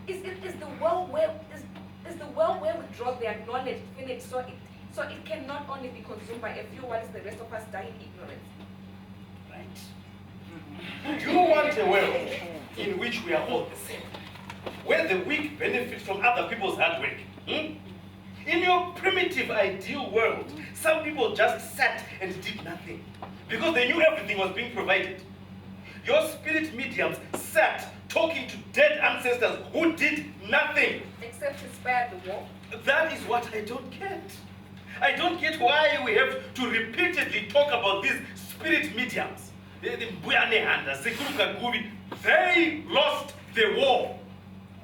Is the world where we draw their knowledge finite so it can not only be consumed by a few whilst the rest of us die in ignorance? Right. You want a world in which we are all the same, where the weak benefit from other people's hard work. In your primitive ideal world, some people just sat and did nothing because they knew everything was being provided. Your spirit mediums sat talking to dead ancestors who did nothing. Except inspire the war. That is what I don't get. I don't get why we have to repeatedly talk about these spirit mediums. They lost the war.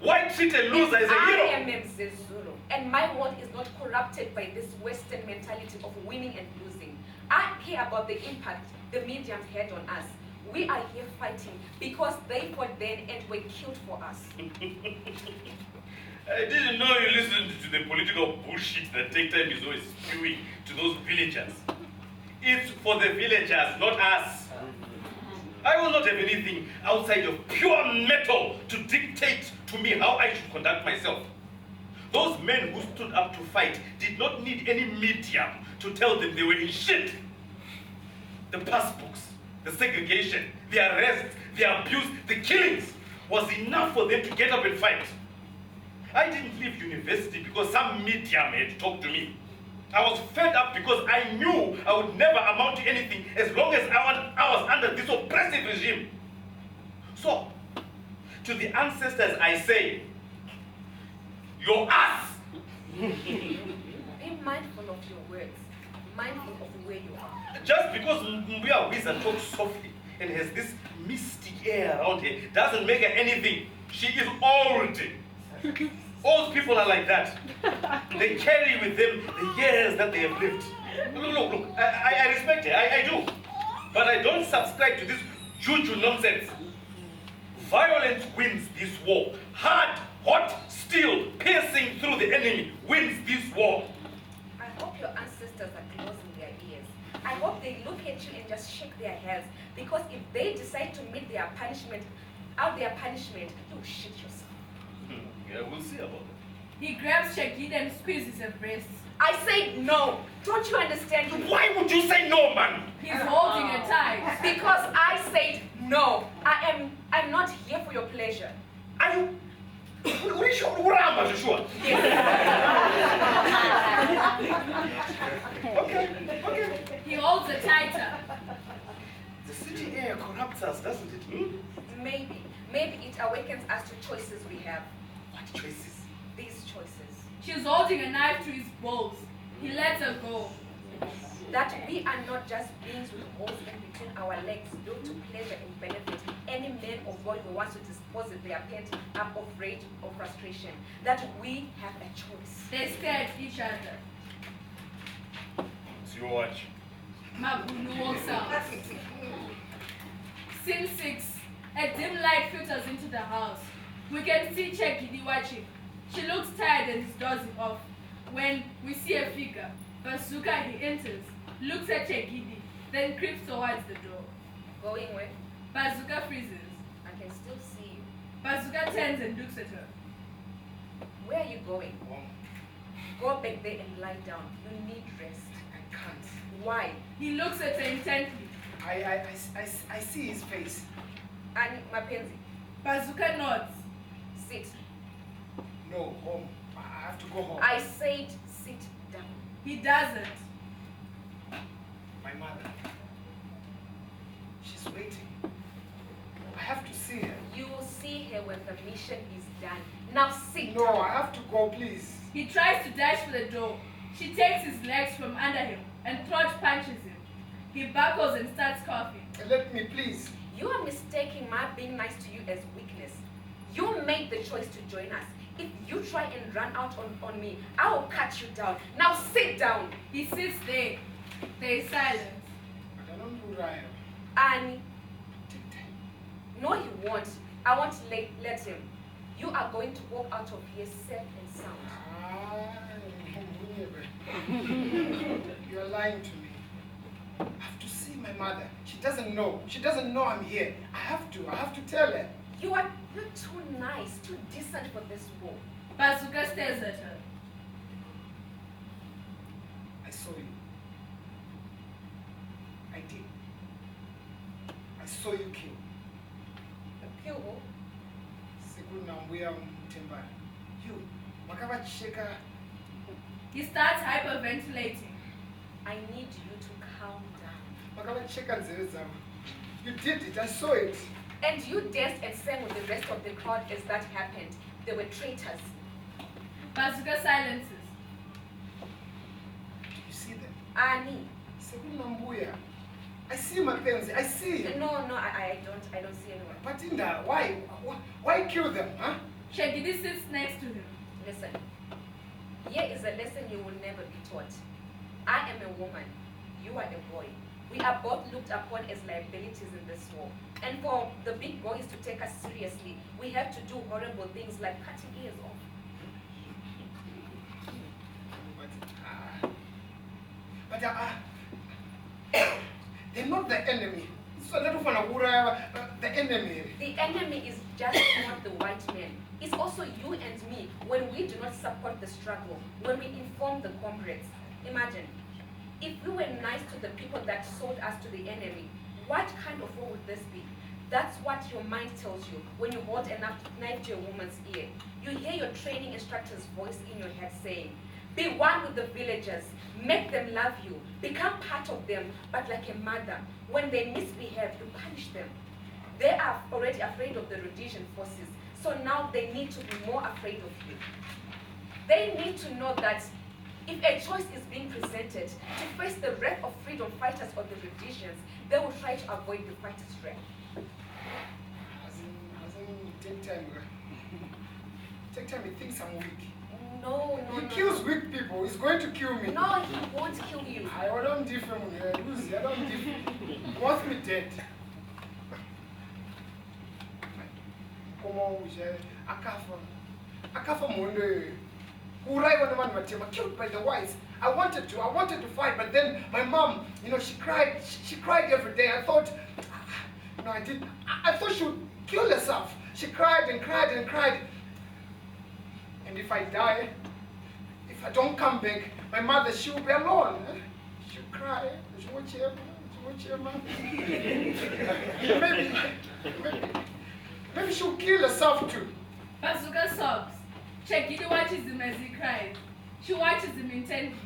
Why treat a loser as a hero? I am Mzezulu, and my world is not corrupted by this Western mentality of winning and losing. I care about the impact the mediums had on us. We are here fighting because they fought then and were killed for us. I didn't know you listened to the political bullshit that Take Time is always spewing to those villagers. It's for the villagers, not us. I will not have anything outside of pure metal to dictate to me how I should conduct myself. Those men who stood up to fight did not need any medium to tell them they were in shit. The passbooks, the segregation, the arrests, the abuse, the killings was enough for them to get up and fight. I didn't leave university because some medium had talked to me. I was fed up because I knew I would never amount to anything as long as I was under this oppressive regime. So, to the ancestors I say, your ass! Be mindful of your words, mindful of where you are. Just because Mbuya Wizard talks softly and has this mystic air around her doesn't make her anything. She is old. Old people are like that. They carry with them the years that they have lived. Look, I respect her, I do. But I don't subscribe to this juju nonsense. Violence wins this war. Hard, hot steel piercing through the enemy wins this war. I hope your ancestors are closing their ears. I hope they look at you and just shake their heads. Because if they decide to meet their punishment, you shit yourself. Yeah, we'll see about it. He grabs Shagid and squeezes her breasts. I said no. Don't you understand? Why would you say no, man? He's holding her tight. Because I said no. I'm not here for your pleasure. Are you? Sure. Okay. He holds her tighter. The city air corrupts us, doesn't it? Maybe it awakens us to choices we have. What choices? These choices. She's holding a knife to his balls. He lets her go. That we are not just beings with holes in between our legs built to pleasure and benefit any man or boy who wants to dispose of their pent up of rage or frustration. That we have a choice. They stare at each other. It's your watch. Magunu walks out. Scene 6. A dim light filters into the house. We can see Chekidi watching. She looks tired and is dozing off. When we see a figure, Bazooka, he enters, looks at Chekidi, then creeps towards the door. Going where? Bazooka freezes. I can still see you. Bazooka turns and looks at her. Where are you going? Home. Go back there and lie down. You need rest. I can't. Why? He looks at her intently. I see his face. Ani Mapenzi, Bazooka nods. sit. No, home. I have to go home. I said sit down. He doesn't. My mother. She's waiting. I have to see her. You will see her when the mission is done. Now sit No, down. I have to go, please. He tries to dash for the door. She takes his legs from under him and throat punches him. He buckles and starts coughing. Let me, please. You are mistaking my being nice to you as weakness. You made the choice to join us. If you try and run out on me, I will cut you down. Now sit down. He sits there. There is silence. But I don't do right. Annie. No, he won't. I won't let him. You are going to walk out of here safe and sound. You're lying to me. I have to see my mother. She doesn't know. She doesn't know I'm here. I have to tell her. You're too nice, too decent for this war. Bazooka stares at her. I saw you. I did. I saw you kill. Kill who? Sikuna Mbuya Mtembara. You. Makava Cheka. He starts hyperventilating. I need you to calm down. Makava Cheka Nzerezama. You did it. I saw it. And you danced and sang with the rest of the crowd as that happened. They were traitors. Bazooka silences. You see them? Annie. Sikuna Mbuya. I see Mapenzi. I see him. No, I don't see anyone. But Inda, why kill them, huh? Shagidi sits next to him. Listen, here is a lesson you will never be taught. I am a woman. You are a boy. We are both looked upon as liabilities in this war. And for the big boys to take us seriously, we have to do horrible things like cutting ears off. But they're not the enemy. So the enemy. The enemy is just not the white man. It's also you and me when we do not support the struggle, when we inform the comrades. Imagine, if we were nice to the people that sold us to the enemy, What kind of war would this be? That's what your mind tells you when you hold a knife to a woman's ear. You hear your training instructor's voice in your head saying, be one with the villagers, make them love you, become part of them, but like a mother, when they misbehave, you punish them. They are already afraid of the Rhodesian forces, so now they need to be more afraid of you. They need to know that if a choice is being presented to face the wrath of freedom fighters or the Rhodesians, they will try to avoid the fighters' wrath. Take time, right? Take time, he thinks I'm weak. No. He kills weak people, he's going to kill me. No, he won't kill you. I don't different with her, Lucy, I don't different. He wants me dead. Come on, Akafa Monde. Killed by the whites. I wanted to fight, but then my mom, she cried every day. I thought, I thought she would kill herself. She cried and cried and cried. And if I die, if I don't come back, my mother, she will be alone. She'll cry. Maybe she'll kill herself too. Bazooka sobs. Chegidi watches him as he cries. She watches him intently,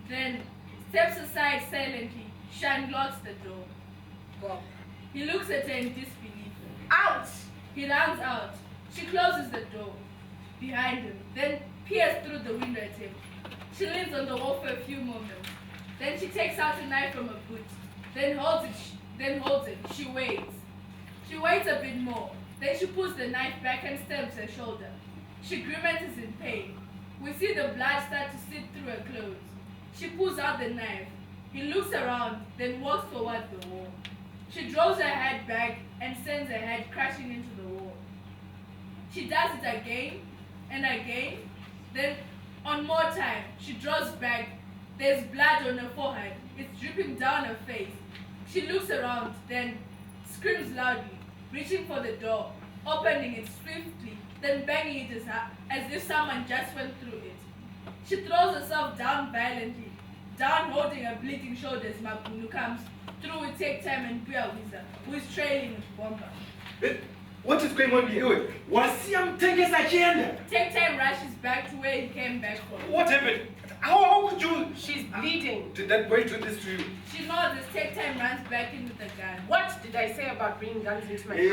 then steps aside silently. Shan locks the door. Go. He looks at her in disbelief. Out! He runs out. She closes the door behind him, then peers through the window at him. She leans on the wall for a few moments. Then she takes out a knife from her boot, then holds it. She waits. She waits a bit more. Then she pulls the knife back and stabs her shoulder. She grimaces in pain. We see the blood start to seep through her clothes. She pulls out the knife. He looks around, then walks towards the wall. She draws her head back and sends her head crashing into the wall. She does it again and again. Then, one more time, she draws back. There's blood on her forehead. It's dripping down her face. She looks around, then screams loudly, reaching for the door, opening it swiftly, then banging it as if someone just went through it. She throws herself down violently, down holding her bleeding shoulders. Mabunu comes through with Take Time and Buyawiza, who is trailing with Bomba. What is going on here? Take Time rushes back to where he came back from. What happened? How could you? She's bleeding. Did that boy do this to you? She nods as Take Time runs back in with the gun. What did I say about bringing guns into my house?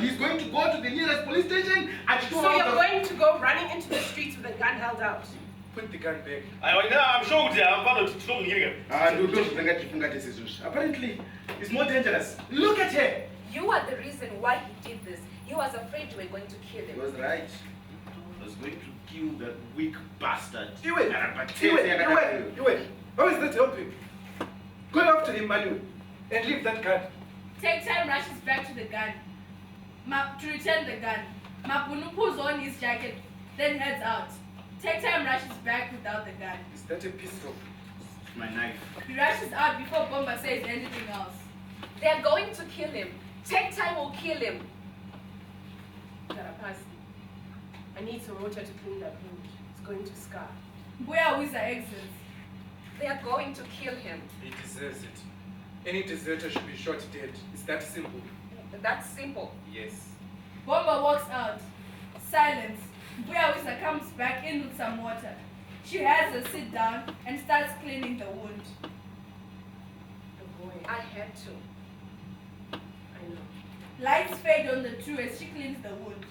He's going to go to the nearest police station. So you're going to go running into the streets with a gun held out? Put the gun back. I'm sure I'm followed to Apparently, it's more dangerous. Look at her. You are the reason why he did this. He was afraid you were going to kill him. He was right. I was going to kill that weak bastard. You wait. How is that helping? Go after him, Manu, and leave that gun. Take Time rushes back to the gun. To return the gun. Mabunu pulls on his jacket, then heads out. Take Time rushes back without the gun. Is that a pistol? It's my knife. He rushes out before Bomba says anything else. They're going to kill him. Take Time will kill him. Tarapasi, I need some water to clean that wound. It's going to scar. Buyawiza exits. They are going to kill him. He deserves it. Any deserter should be shot dead. It's that simple. That's simple. Yes. Bomba walks out. Silence. Buyawiza comes back in with some water. She has her sit down and starts cleaning the wound. The boy, I had to. I know. Lights fade on the two as she cleans the wound.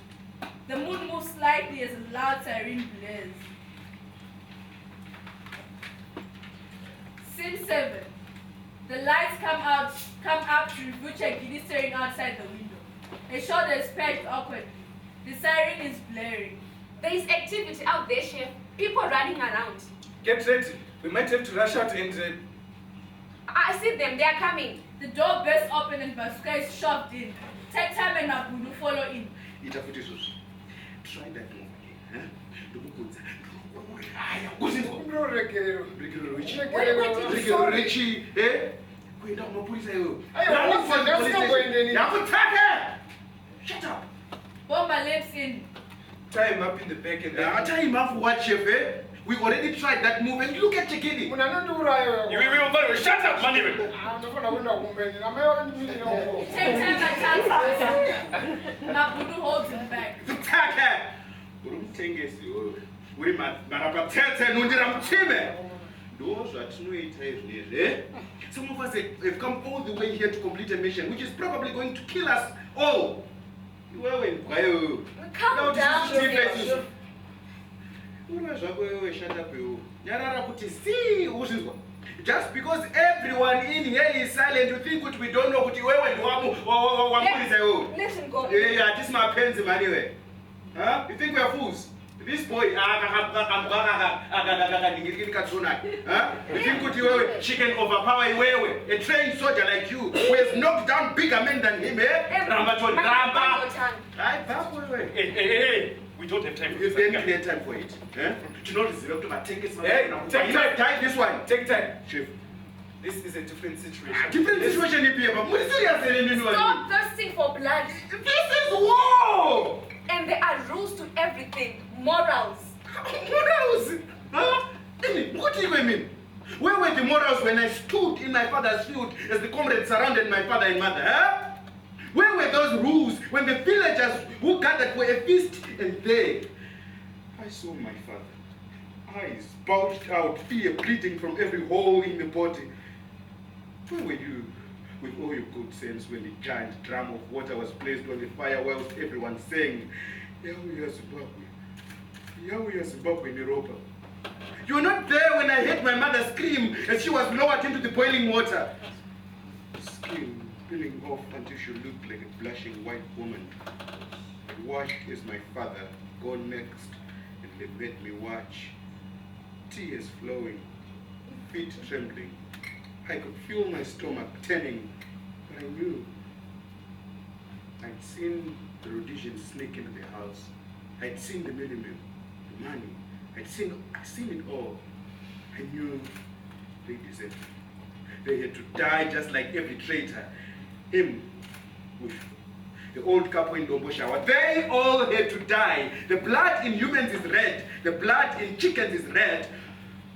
The moon moves slightly as a loud siren blares. Scene 7. The lights come up to reveal Chegidi staring outside the window. Her shoulder is patched awkwardly. The siren is blaring. There is activity out there, Chef. People running around. Get ready. We might have to rush out and... I see them. They are coming. The door bursts open and Bazooka is shoved in. Take Time and Mabunu follow in. Try that move again. Shut up. Bomba leaps in. Tie him up in the back and then... Tie him up for what, Chef? We already tried that move and look at Chekidi. You will shut up, money. Take time attacks. Mabudu holds him back. Some of us have come all the way here to complete a mission, which is probably going to kill us all. Calm down. Shut up, you. Just because everyone in here is silent, you think what we don't know what you Let him go. Yeah, this is my pens anyway. Huh? You think we are fools? This boy, you think what she can overpower you, a trained soldier like you, who has knocked down bigger men than him, eh? Hey, we don't have time for this. We don't have time for it. Eh? Do you notice? Take it. Hey, take time. Take this one. Take time. Chief. This is a different situation. Different situation here, but Stop thirsting for blood. This is war! And there are rules to everything. Morals. Morals? Huh? What do you mean? Where were the morals when I stood in my father's field as the comrades surrounded my father and mother? Huh? Where were those rules when the villagers who gathered for a feast and there I saw my father, eyes bulged out, fear bleeding from every hole in the body? Where were you with all your good sense when the giant drum of water was placed on the fire whilst everyone sang, Yahweh Zimbabwe, Yahweh Zimbabwe Niropa? You were not there when I heard my mother scream as she was lowered into the boiling water. Skin peeling off until she looked like a blushing white woman. I watched as my father go next, and they made me watch. Tears flowing, feet trembling. I could feel my stomach turning, but I knew. I'd seen the Rhodesians sneak into the house. I'd seen the millimil, the money. I'd seen it all. I knew they deserved it. They had to die just like every traitor. Him, with the old couple in Domboshawa, they all had to die. The blood in humans is red. The blood in chickens is red.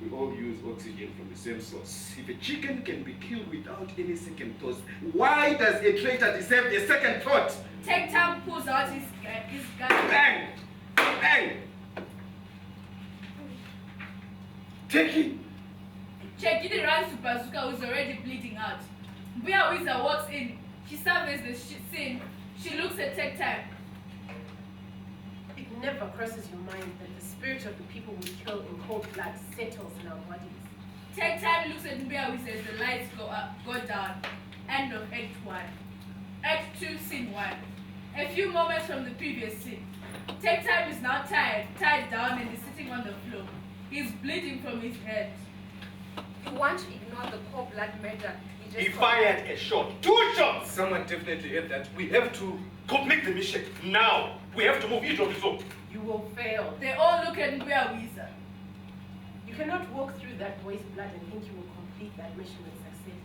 We all use oxygen from the same source. If a chicken can be killed without any second thought, why does a traitor deserve a second thought? Take time pulls out his gun. Bang! Bang! Take it! Chekidi runs to Bazooka, who's already bleeding out. Mbuya Wiza walks in. She surveys the scene. She looks at Take Time. It never crosses your mind that the spirit of the people we kill in cold blood settles in our bodies. Take Time looks at Mbuya Wiza as the lights go down. End of Act 1. Act 2, Scene 1. A few moments from the previous scene. Take Time is now tied down and is sitting on the floor. He's bleeding from his head. You want to ignore the cold blood murder. He fired a shot. 2 shots! Someone definitely heard that. We have to Complete the mission. Now, we have to move each of the zone. You will fail. They all look at Mbuya Wiza. You cannot walk through that boy's blood and think you will complete that mission with success.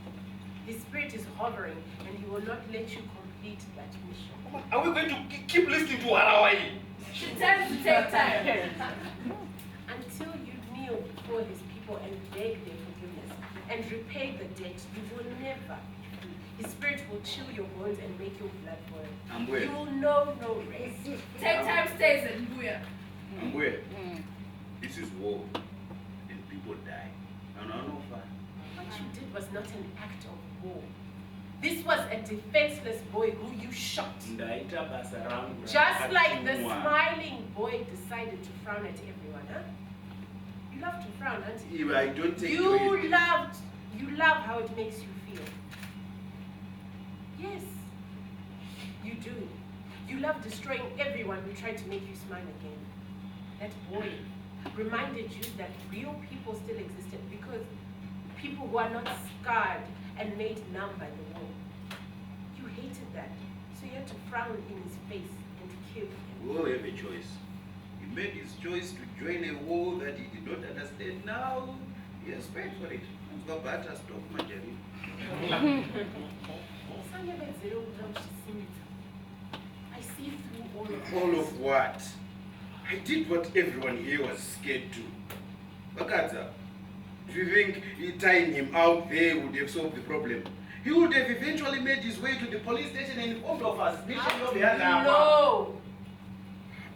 His spirit is hovering and he will not let you complete that mission. Are we going to keep listening to Harawai? She turns to Take Time. Until you kneel before his people and beg their forgiveness and repay the debt, you will never. His spirit will chill your bones and make your blood boil. You will know no rest. Take Time stays at Mbuya. Mbuya, this is war, and people die. No. What you did was not an act of war. This was a defenseless boy who you shot. Just like the smiling boy decided to frown at everyone, huh? You love to frown, don't you? I don't take You love how it makes you feel. Yes, you do. You love destroying everyone who tried to make you smile again. That boy reminded you that real people still existed because people who are not scarred and made numb by the war. You hated that, so you had to frown in his face and kill him. We all have a choice. He made his choice to join a war that he did not understand. Now he has paid for it. I see through all of All of what? I did what everyone here was scared to. Bakadza, do you think tying him out there would have solved the problem? He would have eventually made his way to the police station and informed of us. No!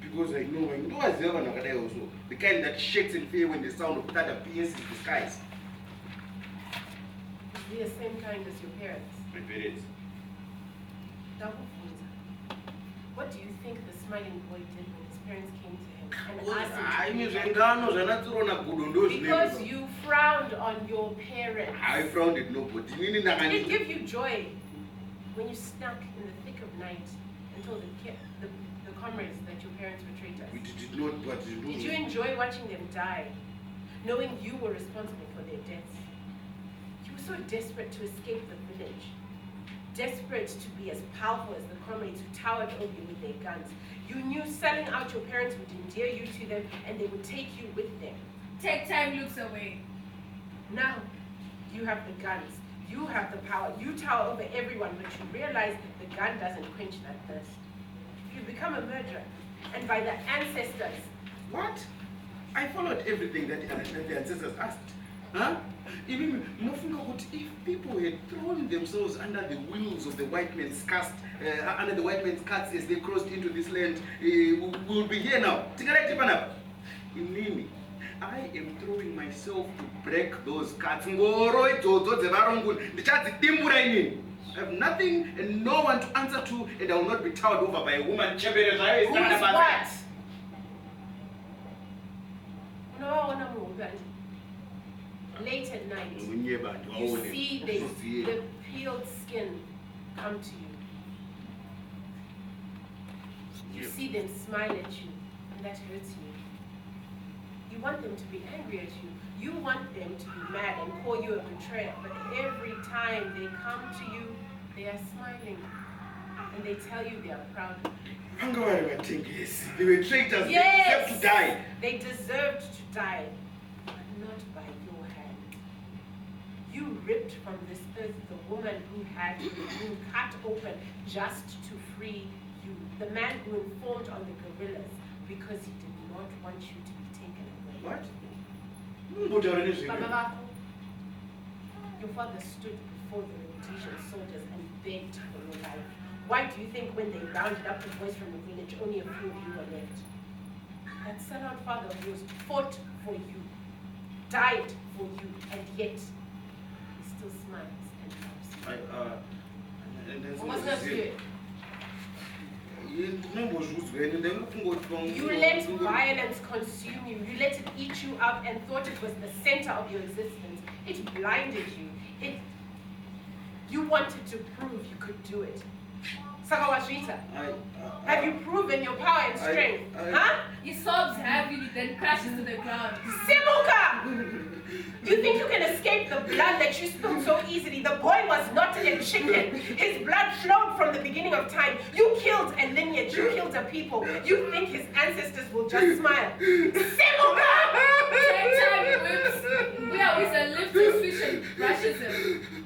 Because I know also the kind that shakes in fear when the sound of thunder pierces the skies. We're the same kind as your parents. My parents. What do you think the smiling boy did when his parents came to him and asked him to be because you frowned on your parents. I frowned at nobody. Did it give you joy when you snuck in the thick of night and told the comrades that your parents were traitors? We did not, but did you enjoy watching them die, knowing you were responsible for their deaths? You were so desperate to escape the village, desperate to be as powerful as the comrades who towered over you with their guns. You knew selling out your parents would endear you to them and they would take you with them. Take time looks away. Now, you have the guns, you have the power, you tower over everyone, but you realize that the gun doesn't quench that thirst. You become a murderer, and by the ancestors. What? I followed everything that the ancestors asked. Huh? Even if people had thrown themselves under the wheels of the white man's cast, under the white man's carts as they crossed into this land, we will be here now. In Nini, I am throwing myself to break those carts. I have nothing and no one to answer to, and I will not be towered over by a woman. Who is what? Late at night, you see the peeled skin come to you. You see them smile at you, and that hurts you. You want them to be angry at you. You want them to be mad and call you a betrayer. But every time they come to you, they are smiling. And they tell you they are proud of you. They were traitors. Yes! They deserved to die. They deserved to die, but not by your hand. You ripped from this earth the woman who had you, who cut open just to free you. The man who informed on the guerrillas because he did not want you to be taken away. What? Your father stood before the Rhodesian soldiers and begged for your life. Why do you think when they rounded up the boys from the village, only a few of you were left? That sellout father of yours fought for you, died for you, and yet he still smiles and loves you. What's not good? You let violence consume you. You let it eat you up and thought it was the center of your existence. It blinded you. You wanted to prove you could do it. Sakawashita, have you proven your power and strength? Huh? He sobs heavily, then crashes to the ground. Simuka! You think you can escape the blood that you spilled so easily? The boy was not a chicken. His blood flowed from the beginning of time. You killed a lineage. You killed a people. You think his ancestors will just smile? Simuka! Take time whips. We are with a lifted switch and brushes him.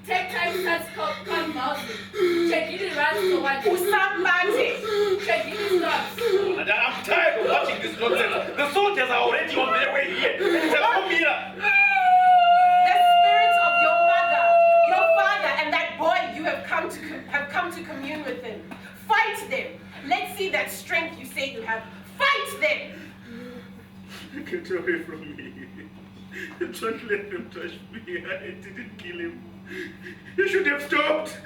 Take time starts convulsing. Chegini runs towards Usambate! Chegini stops. And I'm tired of watching this nonsense. The soldiers are already on their way here. Come here. The spirits of your mother, your father, and that boy you have come to commune with him. Fight them. Let's see that strength you say you have. Fight them. Get away from me. Don't let them touch me. I didn't kill him. You should have stopped.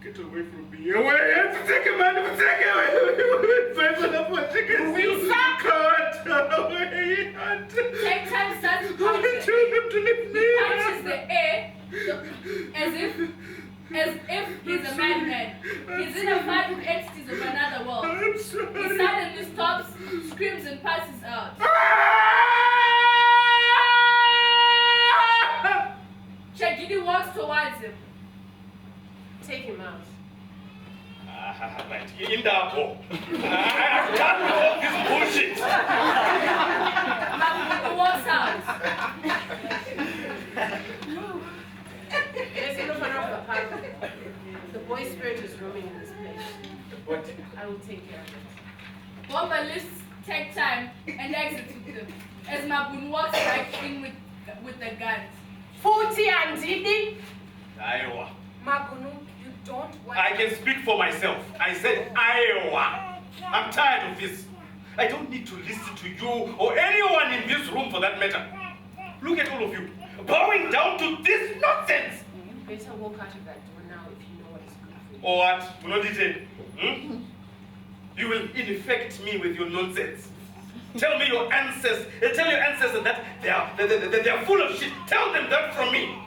Get away from me. Away! I have to take him out. Take him away. Take time starts to punch Tell them to leave me. He punches the air as if he's a madman. He's in a fight with entities of another world. I'm sorry. He suddenly stops, screams, and passes out. Chegini walks towards him. Take him out. Right, in the hole. I'm done with all this bullshit. He walks out. The boy spirit is roaming in this place. What? I will take care of it. Bomba lifts take time, and execute them. As Mabun walks right in with the guns. Futhi andidi. Iowa. Mabunu, you don't want... I can speak for myself. I said Iowa. I'm tired of this. I don't need to listen to you or anyone in this room for that matter. Look at all of you, bowing down to this nonsense. You better walk out of that door now if you know what is good for you. Or what? Munodite? You will infect me with your nonsense. Tell me your ancestors. Tell your ancestors that they are full of shit. Tell them that from me.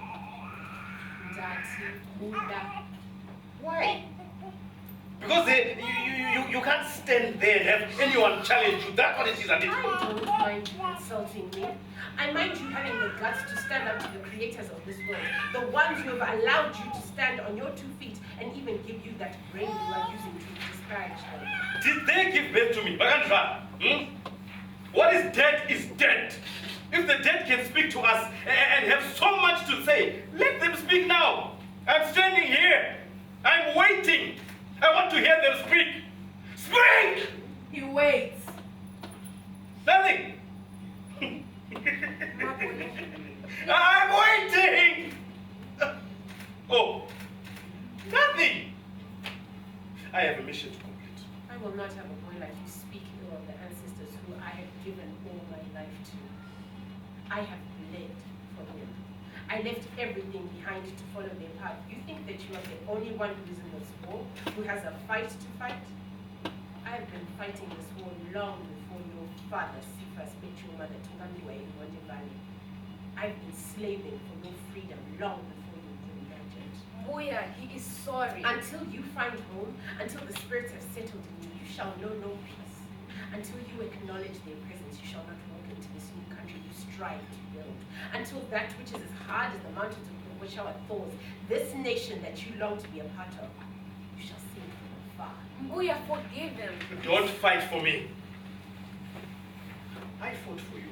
Why? Because you can't stand there and have anyone challenge you. That's what it is, I don't mind you insulting me. I mind you having the guts to stand up to the creators of this world, the ones who have allowed you to stand on your 2 feet and even give you that brain you are using to disparage them. Did they give birth to me? Bagandra? What is dead is dead. If the dead can speak to us and have so much to say, let them speak now. I'm standing here. I'm waiting. I want to hear them speak. Speak! He waits. Nothing. I'm waiting. Oh, nothing. I have a mission to complete. I will not have a boy like you speak ill of the ancestors who I have given all my life to. I have bled for them. I left everything behind to follow their path. You think that you are the only one who is in this war, who has a fight to fight? I have been fighting this war long before your father, Sifas, met your mother, Tungandiwa, in Wonde Valley. I've been slaving for your freedom long before you could imagine. Buya, he is sorry. Until you find home, until the spirits have settled in you, you shall know no peace. Until you acknowledge their presence, you shall not walk into this new country you strive to build. Until that which is as hard as the mountains of Weshawa Falls, this nation that you long to be a part of, you shall see it from afar. Buya, forgive him. Don't fight for me. I fought for you.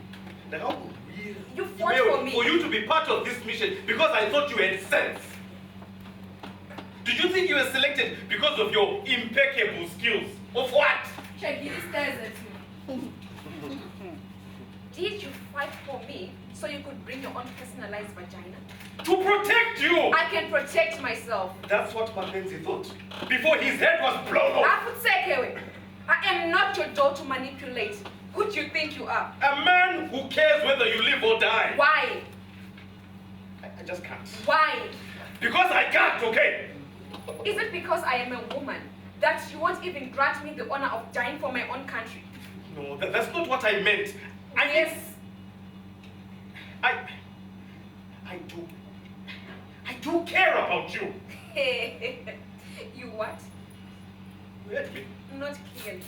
And how weird. You fought for me. For you to be part of this mission because I thought you had sense. Did you think you were selected because of your impeccable skills? Of what? Shagiri stares at you. Did you fight for me so you could bring your own personalized vagina? To protect you! I can protect myself. That's what Mapenzi thought. Before his head was blown off. I am not your doll to manipulate. Who do you think you are? A man who cares whether you live or die. Why? I just can't. Why? Because I can't, okay? Is it because I am a woman that you won't even grant me the honor of dying for my own country? No, that's not what I meant. Yes. I do care about you. You what? You heard me. Not clearly.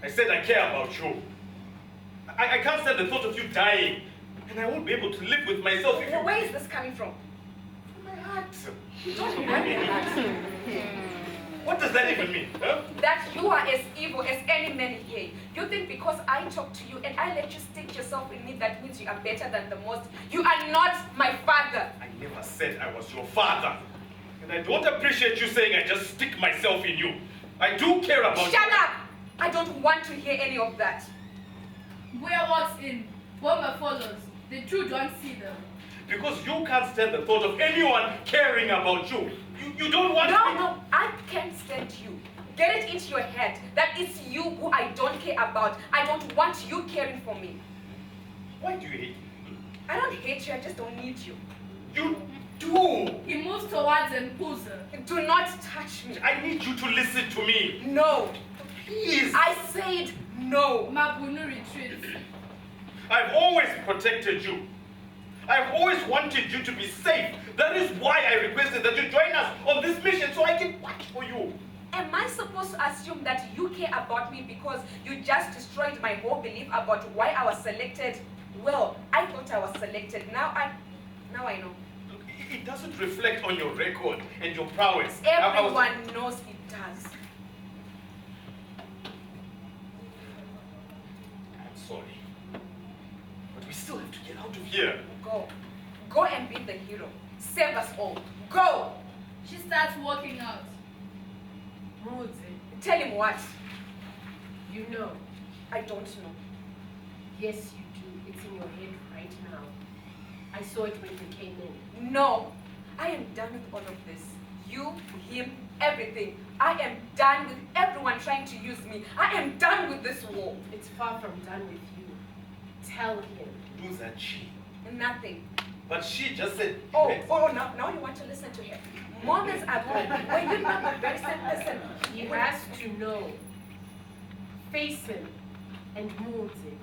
I said I care about you. I can't stand the thought of you dying. And I won't be able to live with myself if you... Where is this coming from? From my heart. You don't have a heart. What does that even mean? Huh? That you are as evil as any man here. You think because I talk to you and I let you stick yourself in me, that means you are better than the most. You are not my father. I never said I was your father. And I don't appreciate you saying I just stick myself in you. I do care about you. Shut up! I don't want to hear any of that. Buya walks in. Bomba follows. The two don't see them. Because you can't stand the thought of anyone caring about you. You don't want No, I can't stand you. Get it into your head that it's you who I don't care about. I don't want you caring for me. Why do you hate me? I don't hate you, I just don't need you. You do. He moves towards and pulls her. Do not touch me. I need you to listen to me. No. Please. I said no. Mabunu retreats. I've always protected you. I've always wanted you to be safe. That is why I requested that you join us on this mission so I can watch for you. Am I supposed to assume that you care about me because you just destroyed my whole belief about why I was selected? Well, I thought I was selected. Now I know. Look, it doesn't reflect on your record and your prowess. Everyone knows it does. I'm sorry. But we still have to get out of here. Go and be the hero. Save us all. Go! She starts walking out. Mudzi, Tell him what? you You know. I don't know. Yes, you do. It's in your head right now. I saw it when you came in. No, I am done with all of this. You, him, everything. I am done with everyone trying to use me. I am done with this war. It's far from done with you. Tell him. Who's that she? Nothing. But she just said. Now you want to listen to him. Moments ago, when you're not the very same person, He has to know. Face him and mold him.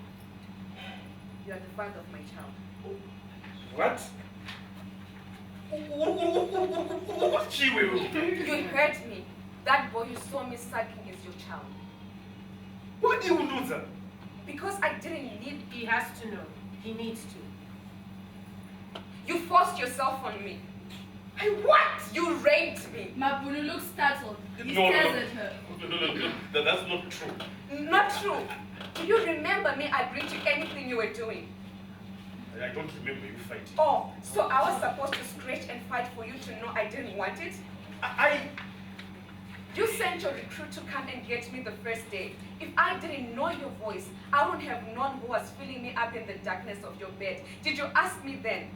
you are the father of my child. What? She will. You hurt me. That boy you saw me sucking is your child. Why do you do that? Because I didn't need. He has to know. He needs to. You forced yourself on me. I what? You raped me. Mabulu looks startled. He No. stares at her. No. That's not true. Not true. Do you remember me agreeing to anything you were doing? I don't remember you fighting. Oh, so I was supposed to scratch and fight for you to know I didn't want it? You sent your recruit to come and get me the first day. If I didn't know your voice, I wouldn't have known who was filling me up in the darkness of your bed. Did you ask me then?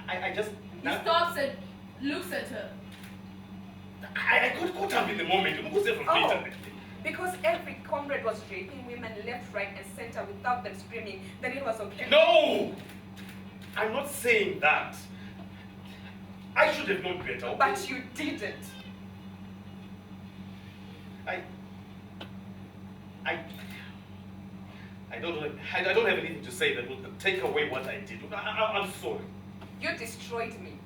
I just. He stops and looks at her. I got caught up in the moment. Oh, because every comrade was raping women left, right, and center without them screaming, then it was okay. No! I'm not saying that. I should have known better. Okay? But you didn't. I don't have anything to say that will take away what I did. Look, I'm sorry. You destroyed me.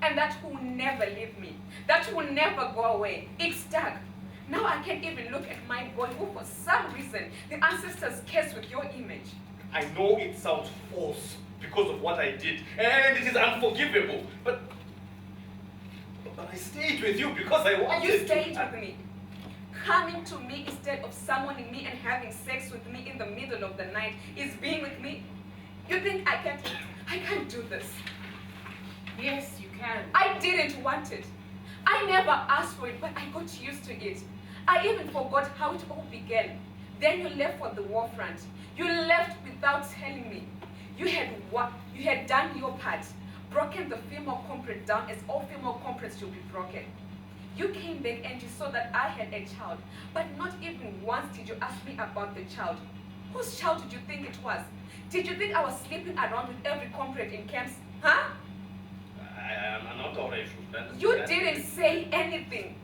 And that will never leave me. That will never go away. It's stuck. Now I can't even look at my boy who for some reason the ancestors curse with your image. I know it sounds false because of what I did. And it is unforgivable. But I stayed with you because I wanted You to. stayed with me. Coming to me instead of summoning me and having sex with me in the middle of the night is being with me. You think I can't do this? Yes, you can. I didn't want it. I never asked for it, but I got used to it. I even forgot how it all began. Then you left for the war front. You left without telling me. You had done your part, broken the female comrade down as all female comrades should be broken. You came back and you saw that I had a child, but not even once did you ask me about the child. Whose child did you think it was? Did you think I was sleeping around with every comrade in camps? Huh? I'm not alright. You didn't say anything.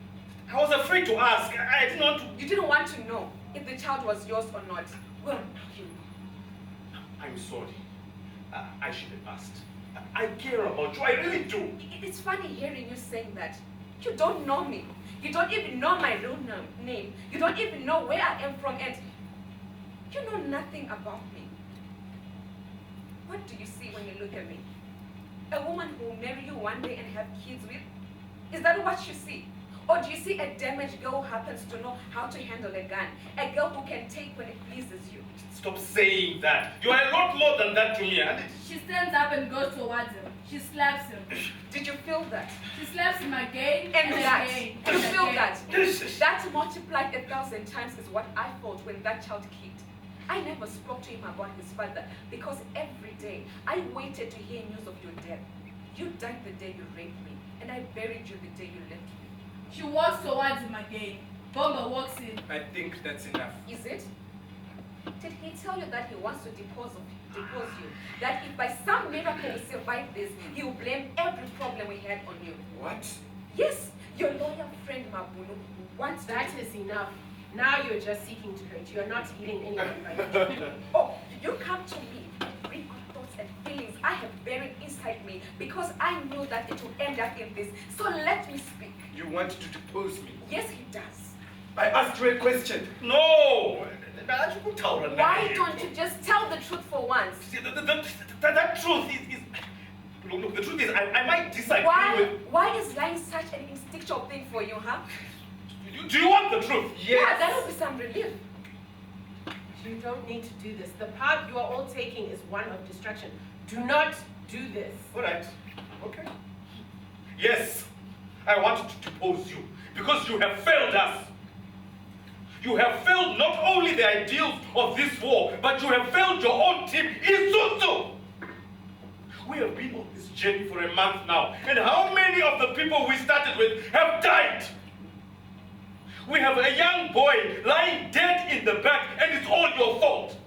I was afraid to ask. I didn't want to. You didn't want to know if the child was yours or not. Well, you. I'm sorry. I should have asked. I care about you. I really do. It's funny hearing you saying that. You don't know me. You don't even know my real name. You don't even know where I am from, and you know nothing about me. What do you see when you look at me? A woman who will marry you one day and have kids with? Is that what you see? Or do you see a damaged girl who happens to know how to handle a gun? A girl who can take when it pleases you? Stop saying that. You are a lot more than that to me. She stands up and goes towards him. She slaps him. Did you feel that? She slaps him again And that, again. you and feel again. that? That multiplied 1,000 times is what I felt when that child kicked. I never spoke to him about his father because every day I waited to hear news of your death. You died the day you raped me, and I buried you the day you left me. She walks towards him again. Bomba walks in. I think that's enough. Is it? Did he tell you that he wants to depose you? That if by some miracle we survive this, he will blame every problem we had on you? What? Yes, your loyal friend Mabulu wants That to. is enough. Now you're just seeking to hurt. You're not healing anyone by it. Oh, you come to me, bring up thoughts and feelings I have buried inside me because I knew that it will end up in this. So let me speak. You want to depose me? Yes, he does. I asked you a question. No! Why don't you just tell the truth for once? That truth is... Look, the truth is I might disagree with... Why is lying such an instinctual thing for you, huh? Do you want the truth? Yeah, that will be some relief. You don't need to do this. The path you are all taking is one of destruction. Do not do this. All right. Okay. Yes, I want to depose you because you have failed us. You have failed not only the ideals of this war, but you have failed your own team, Isuzu. We have been on this journey for a month now, and how many of the people we started with have died? We have a young boy lying dead in the back, and it's all your fault.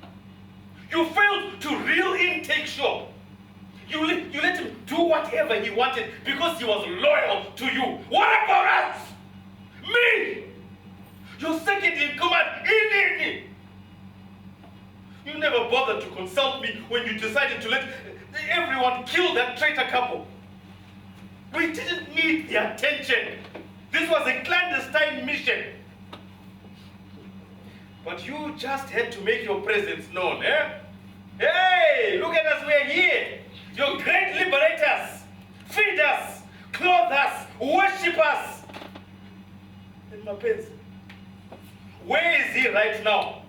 You failed to reel in Take Sure. You let him do whatever he wanted because he was loyal to you. What about us? Me! Your second in command, Inini! You never bothered to consult me when you decided to let everyone kill that traitor couple. We didn't need the attention. This was a clandestine mission. But you just had to make your presence known, eh? Hey, look at us, we're here. Your great liberators. Feed us, clothe us, worship us. And Mapenzi, where is he right now?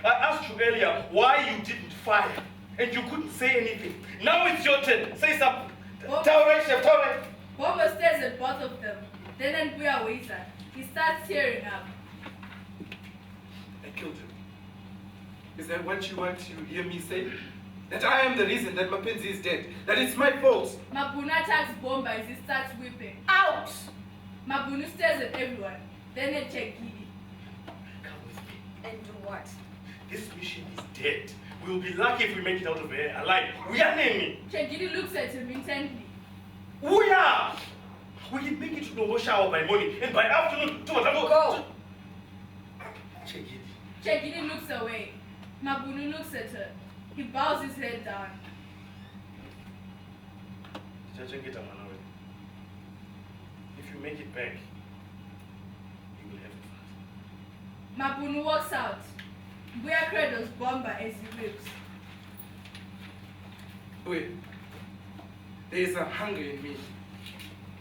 I asked you earlier why you didn't fire, and you couldn't say anything. Now it's your turn. Say something. Taurei, Chef, Taurei. Bomba stares at both of them. Then Mbuya waits. He starts tearing up. I killed him. Is that what you want to hear me say? That I am the reason that Mapenzi is dead? That it's my fault? Mabunu attacks Bomba as he starts weeping. Out! Mabunu stares at everyone. Then at Chegidi. Come with me. And do what? This mission is dead. We'll be lucky if we make it out of here alive. We are naming. Chegidi looks at him intently. We are! We can make it to Novo Shower by morning, and by afternoon to whatever. Go! Chegidi. Chegidi looks away. Mabunu looks at her. He bows his head down. If you make it back, you will have it. Mabunu walks out. Mbuya cradles Bomba as he weeps. Wait. There is a hunger in me.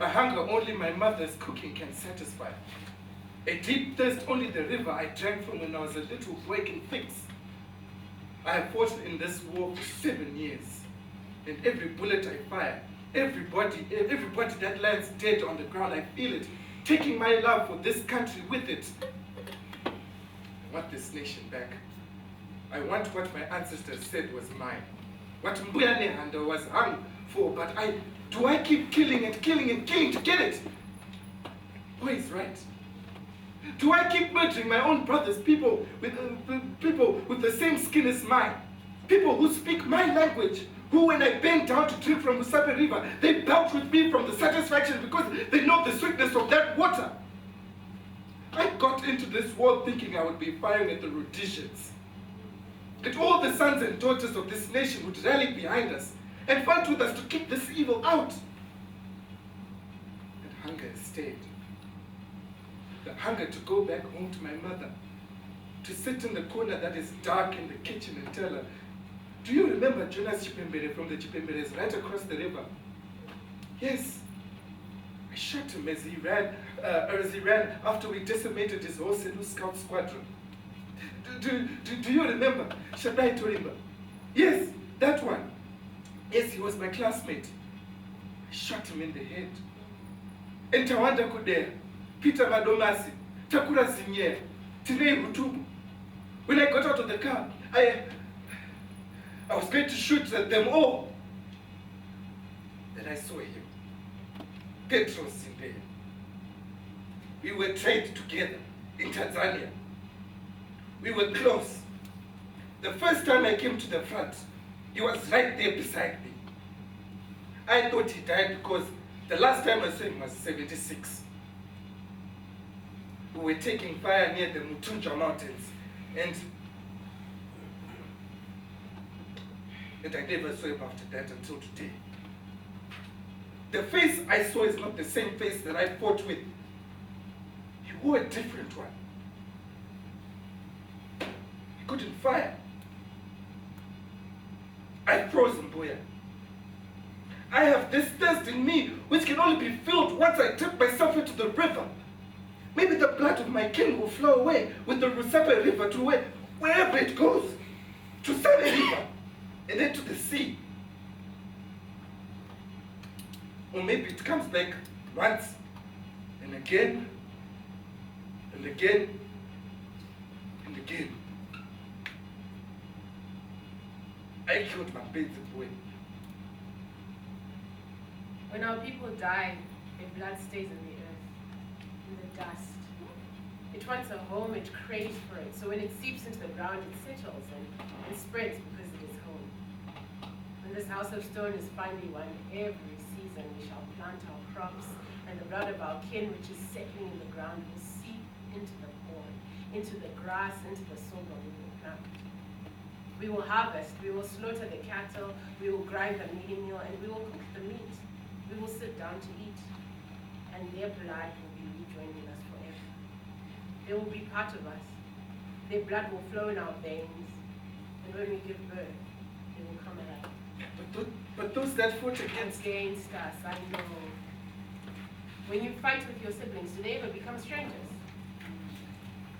A hunger only my mother's cooking can satisfy. A deep thirst only the river I drank from when I was a little boy can fix. I have fought in this war for 7 years. And every bullet I fire, everybody that lands dead on the ground, I feel it, taking my love for this country with it. I want this nation back. I want what my ancestors said was mine. What Mbuya Nehanda was hung for, but do I keep killing and killing and killing to get it? Who is right? Do I keep murdering my own brothers, people with the same skin as mine? People who speak my language, who when I bend down to drink from Usape River, they belch with me from the satisfaction because they know the sweetness of that water. I got into this war thinking I would be firing at the Rhodesians. That all the sons and daughters of this nation would rally behind us and fight with us to keep this evil out. But hunger has stayed. The hunger to go back home to my mother, to sit in the corner that is dark in the kitchen and tell her, do you remember Jonas Chipembere from the Chipemberes right across the river? Yes. I shot him as he ran after we decimated his whole Selu Scout squadron. Do you remember Shaddai Torimba? Yes, that one. Yes, he was my classmate. I shot him in the head. And Tawanda Kudea, Peter Madomasi, Takura Zinyer, Tinei Rutubu. When I got out of the car, I was going to shoot at them all. Then I saw him, Petros Zimbe. We were trained together in Tanzania. We were close. The first time I came to the front, he was right there beside me. I thought he died because the last time I saw him was 76. We were taking fire near the Mutunja Mountains, and I never saw him after that until today. The face I saw is not the same face that I fought with. He wore a different one. He couldn't fire. I froze Mbuya. I have this thirst in me which can only be filled once I dip myself into the river. Maybe the blood of my king will flow away with the Rusape River to wherever it goes, to Sane River, and then to the sea. Or maybe it comes back once, and again, and again, And again, I killed my baby boy. When our people die, their blood stays in the earth, in the dust. It wants a home, it craves for it. So when it seeps into the ground, it settles and spreads because it is home. When this house of stone is finally won, every season we shall plant our crops, and the blood of our kin, which is settling in the ground, will seep into the corn, into the grass, into the sorghum we will plant. We will harvest, we will slaughter the cattle, we will grind the kneading meal, and we will cook the meat. We will sit down to eat, and their blood will be rejoining us forever. They will be part of us. Their blood will flow in our veins, and when we give birth, they will come alive. But those that fought against Against us, I know. When you fight with your siblings, do they ever become strangers?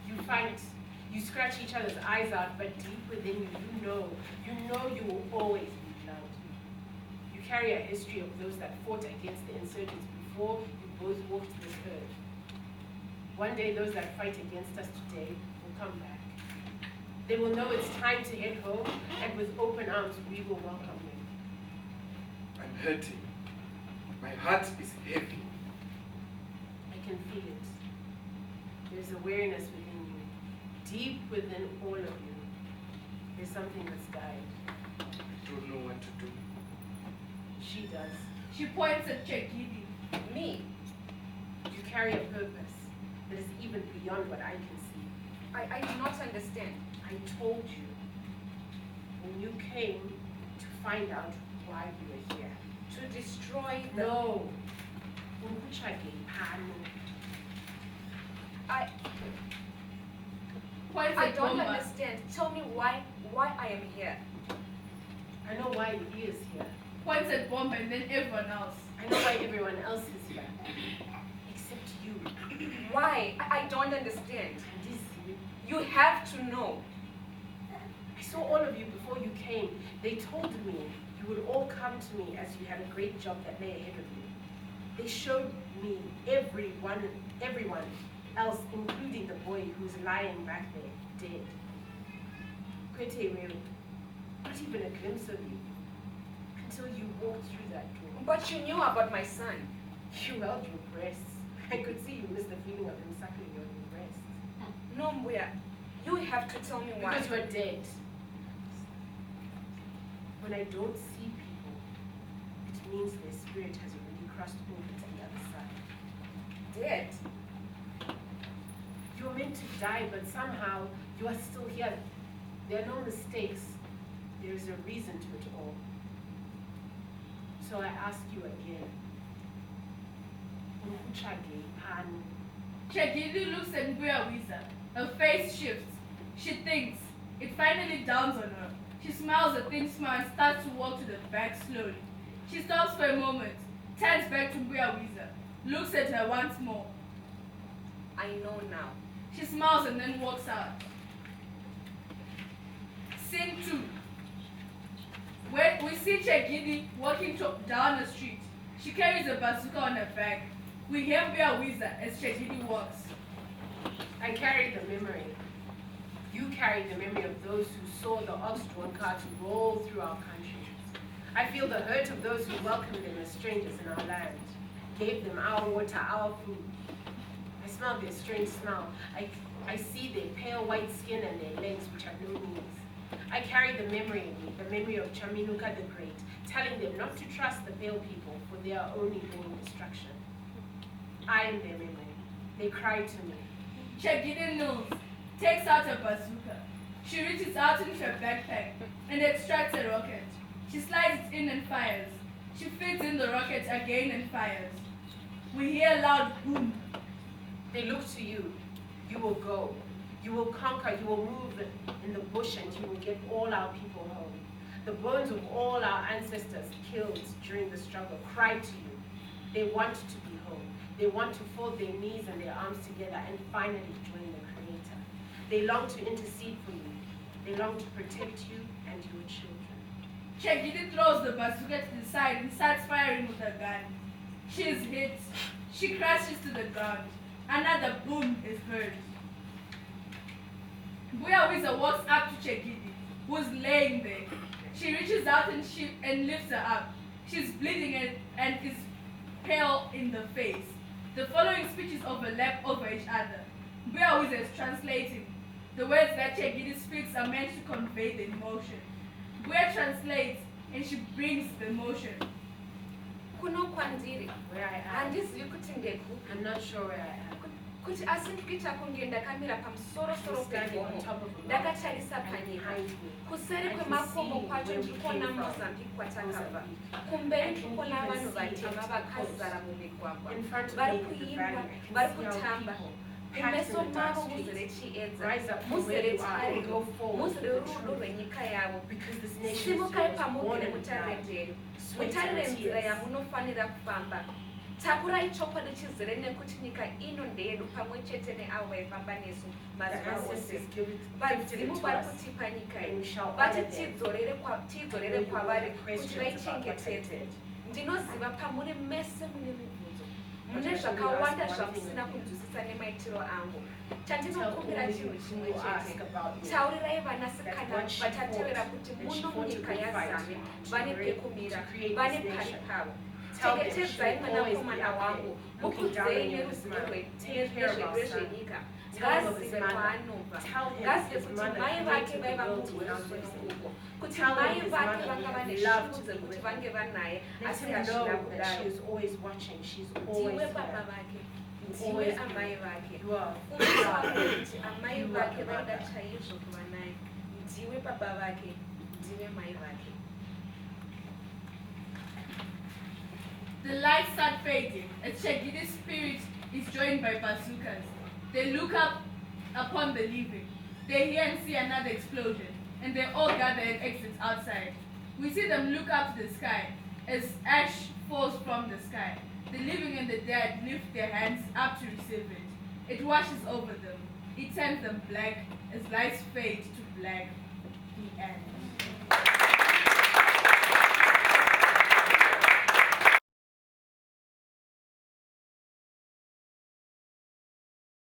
You fight, you scratch each other's eyes out, but deep within you, you know you will always be blood. You carry a history of those that fought against the insurgents before you both walked this earth. One day, those that fight against us today will come back. They will know it's time to head home, and with open arms, we will welcome them. I'm hurting. My heart is heavy. I can feel it. There's awareness within you, deep within all of you. There's something that's died. I don't know what to do. She does. She points at Chekidi. Me. You carry a purpose that is even beyond what I can see. I do not understand. I told you when you came to find out why we were here. To destroy the... No. Unkuchage pano. Points I at don't Bomba. understand. Tell me why I am here. I know why he is here. Points at Bomba and then everyone else. I know why everyone else is here. Except you. Why? I don't understand. This you. You have to know. I saw all of you before you came. They told me you would all come to me as you had a great job that lay ahead of you. They showed me everyone else, including the boy who's lying back there, dead. Kwete Will, not even a glimpse of you, until you walked through that door. But you knew about my son. You held your breasts. I could see you missed the feeling of him suckling your breasts. No, Mbuya, you have to tell me why. Because you're dead. When I don't see people, it means their spirit has already crossed over to the other side. Dead. You were meant to die, but somehow you are still here. There are no mistakes. There is a reason to it all. So I ask you again. Unkuchage pano. Chekidi looks at Mbuya Wiza. Her face shifts. She thinks. It finally dawns on her. She smiles a thin smile and starts to walk to the back slowly. She stops for a moment, turns back to Mbuya Wiza, looks at her once more. I know now. She smiles and then walks out. Scene 2. Where we see Chekidi walking down the street. She carries a bazooka on her back. We hear Mbuya Wiza as Chekidi walks. I carry the memory. You carry the memory of those who saw the ox-drawn carts roll through our country. I feel the hurt of those who welcomed them as strangers in our land, gave them our water, our food. I smell their strange smell. I see their pale white skin and their legs which have no knees. I carry the memory in me, the memory of Chaminuka the Great, telling them not to trust the pale people, for they are only bringing destruction. I am their memory. They cry to me. Chekidi kneels, takes out a bazooka. She reaches out into her backpack and extracts a rocket. She slides it in and fires. She feeds in the rocket again and fires. We hear a loud boom. They look to you. You will go. You will conquer. You will move in the bush and you will get all our people home. The bones of all our ancestors killed during the struggle cry to you. They want to be home. They want to fold their knees and their arms together and finally join the Creator. They long to intercede for you. They long to protect you and your children. Chekidi throws the bazooka to the side and starts firing with her gun. She is hit. She crashes to the ground. Another boom is heard. Mbuya Wiza walks up to Chegidi, who's laying there. She reaches out and lifts her up. She's bleeding and is pale in the face. The following speeches overlap over each other. Mbuya Wiza is translating. The words that Chegidi speaks are meant to convey the emotion. Mbuya translates and she brings the emotion. Kuno kwandiri. Where I am. Handizivi kuti ndeku. I'm not sure where I am. Kuti asi ndikuita kunge ndakamira pamusoro-soro pegomo ndakatarisa panyika kuseri kwemakomo kwacho ndikuona mozambique kwatakabva kumberi ndikuona vanhu vatema vakazara mumigwagwa vari kuimba vari kutamba kumeso mavo muzere chiedza muzere tariro muzere rudo rwenyika yavo simukai pamugere mutarire mberi mutarire nzira yamunofanira kufamba takurai chokwadi chizere nekuti nyika ino ndeyedu pamwe chete neavo vaifamba nesu mazuva ose vadzimu vari kutipa nyika iyi vati tidzorere kwavari kuti vaichengetedze ndinoziva pamuri mese mune mibvunzo mune zvakawanda zvamusina kunzwisisa nemaitiro angu chandinokumbira chinhu chimwe chete taurirai vanasikana vatatevera kuti muno munyika yazame vane pekumira vane pari pavo chengetedzai mwanakomana wangu mukudzei neruzivo rwezvenyika ngazive kwaanobva ngazive kuti mai vake vaiva murwezvenokuko kuti mai vake vanga vane shungu dzekuti vange vanaye asi hazvina kudaro ndiwe baba vake ndiwe amai vake kuti amai vake vaida chaizvo kuva naye ndiwe baba vake ndiwe mai vake. The lights start fading as Chegidi's spirit is joined by bazookas. They look up upon the living. They hear and see another explosion, and they all gather and exit outside. We see them look up to the sky as ash falls from the sky. The living and the dead lift their hands up to receive it. It washes over them. It turns them black as lights fade to black. The end.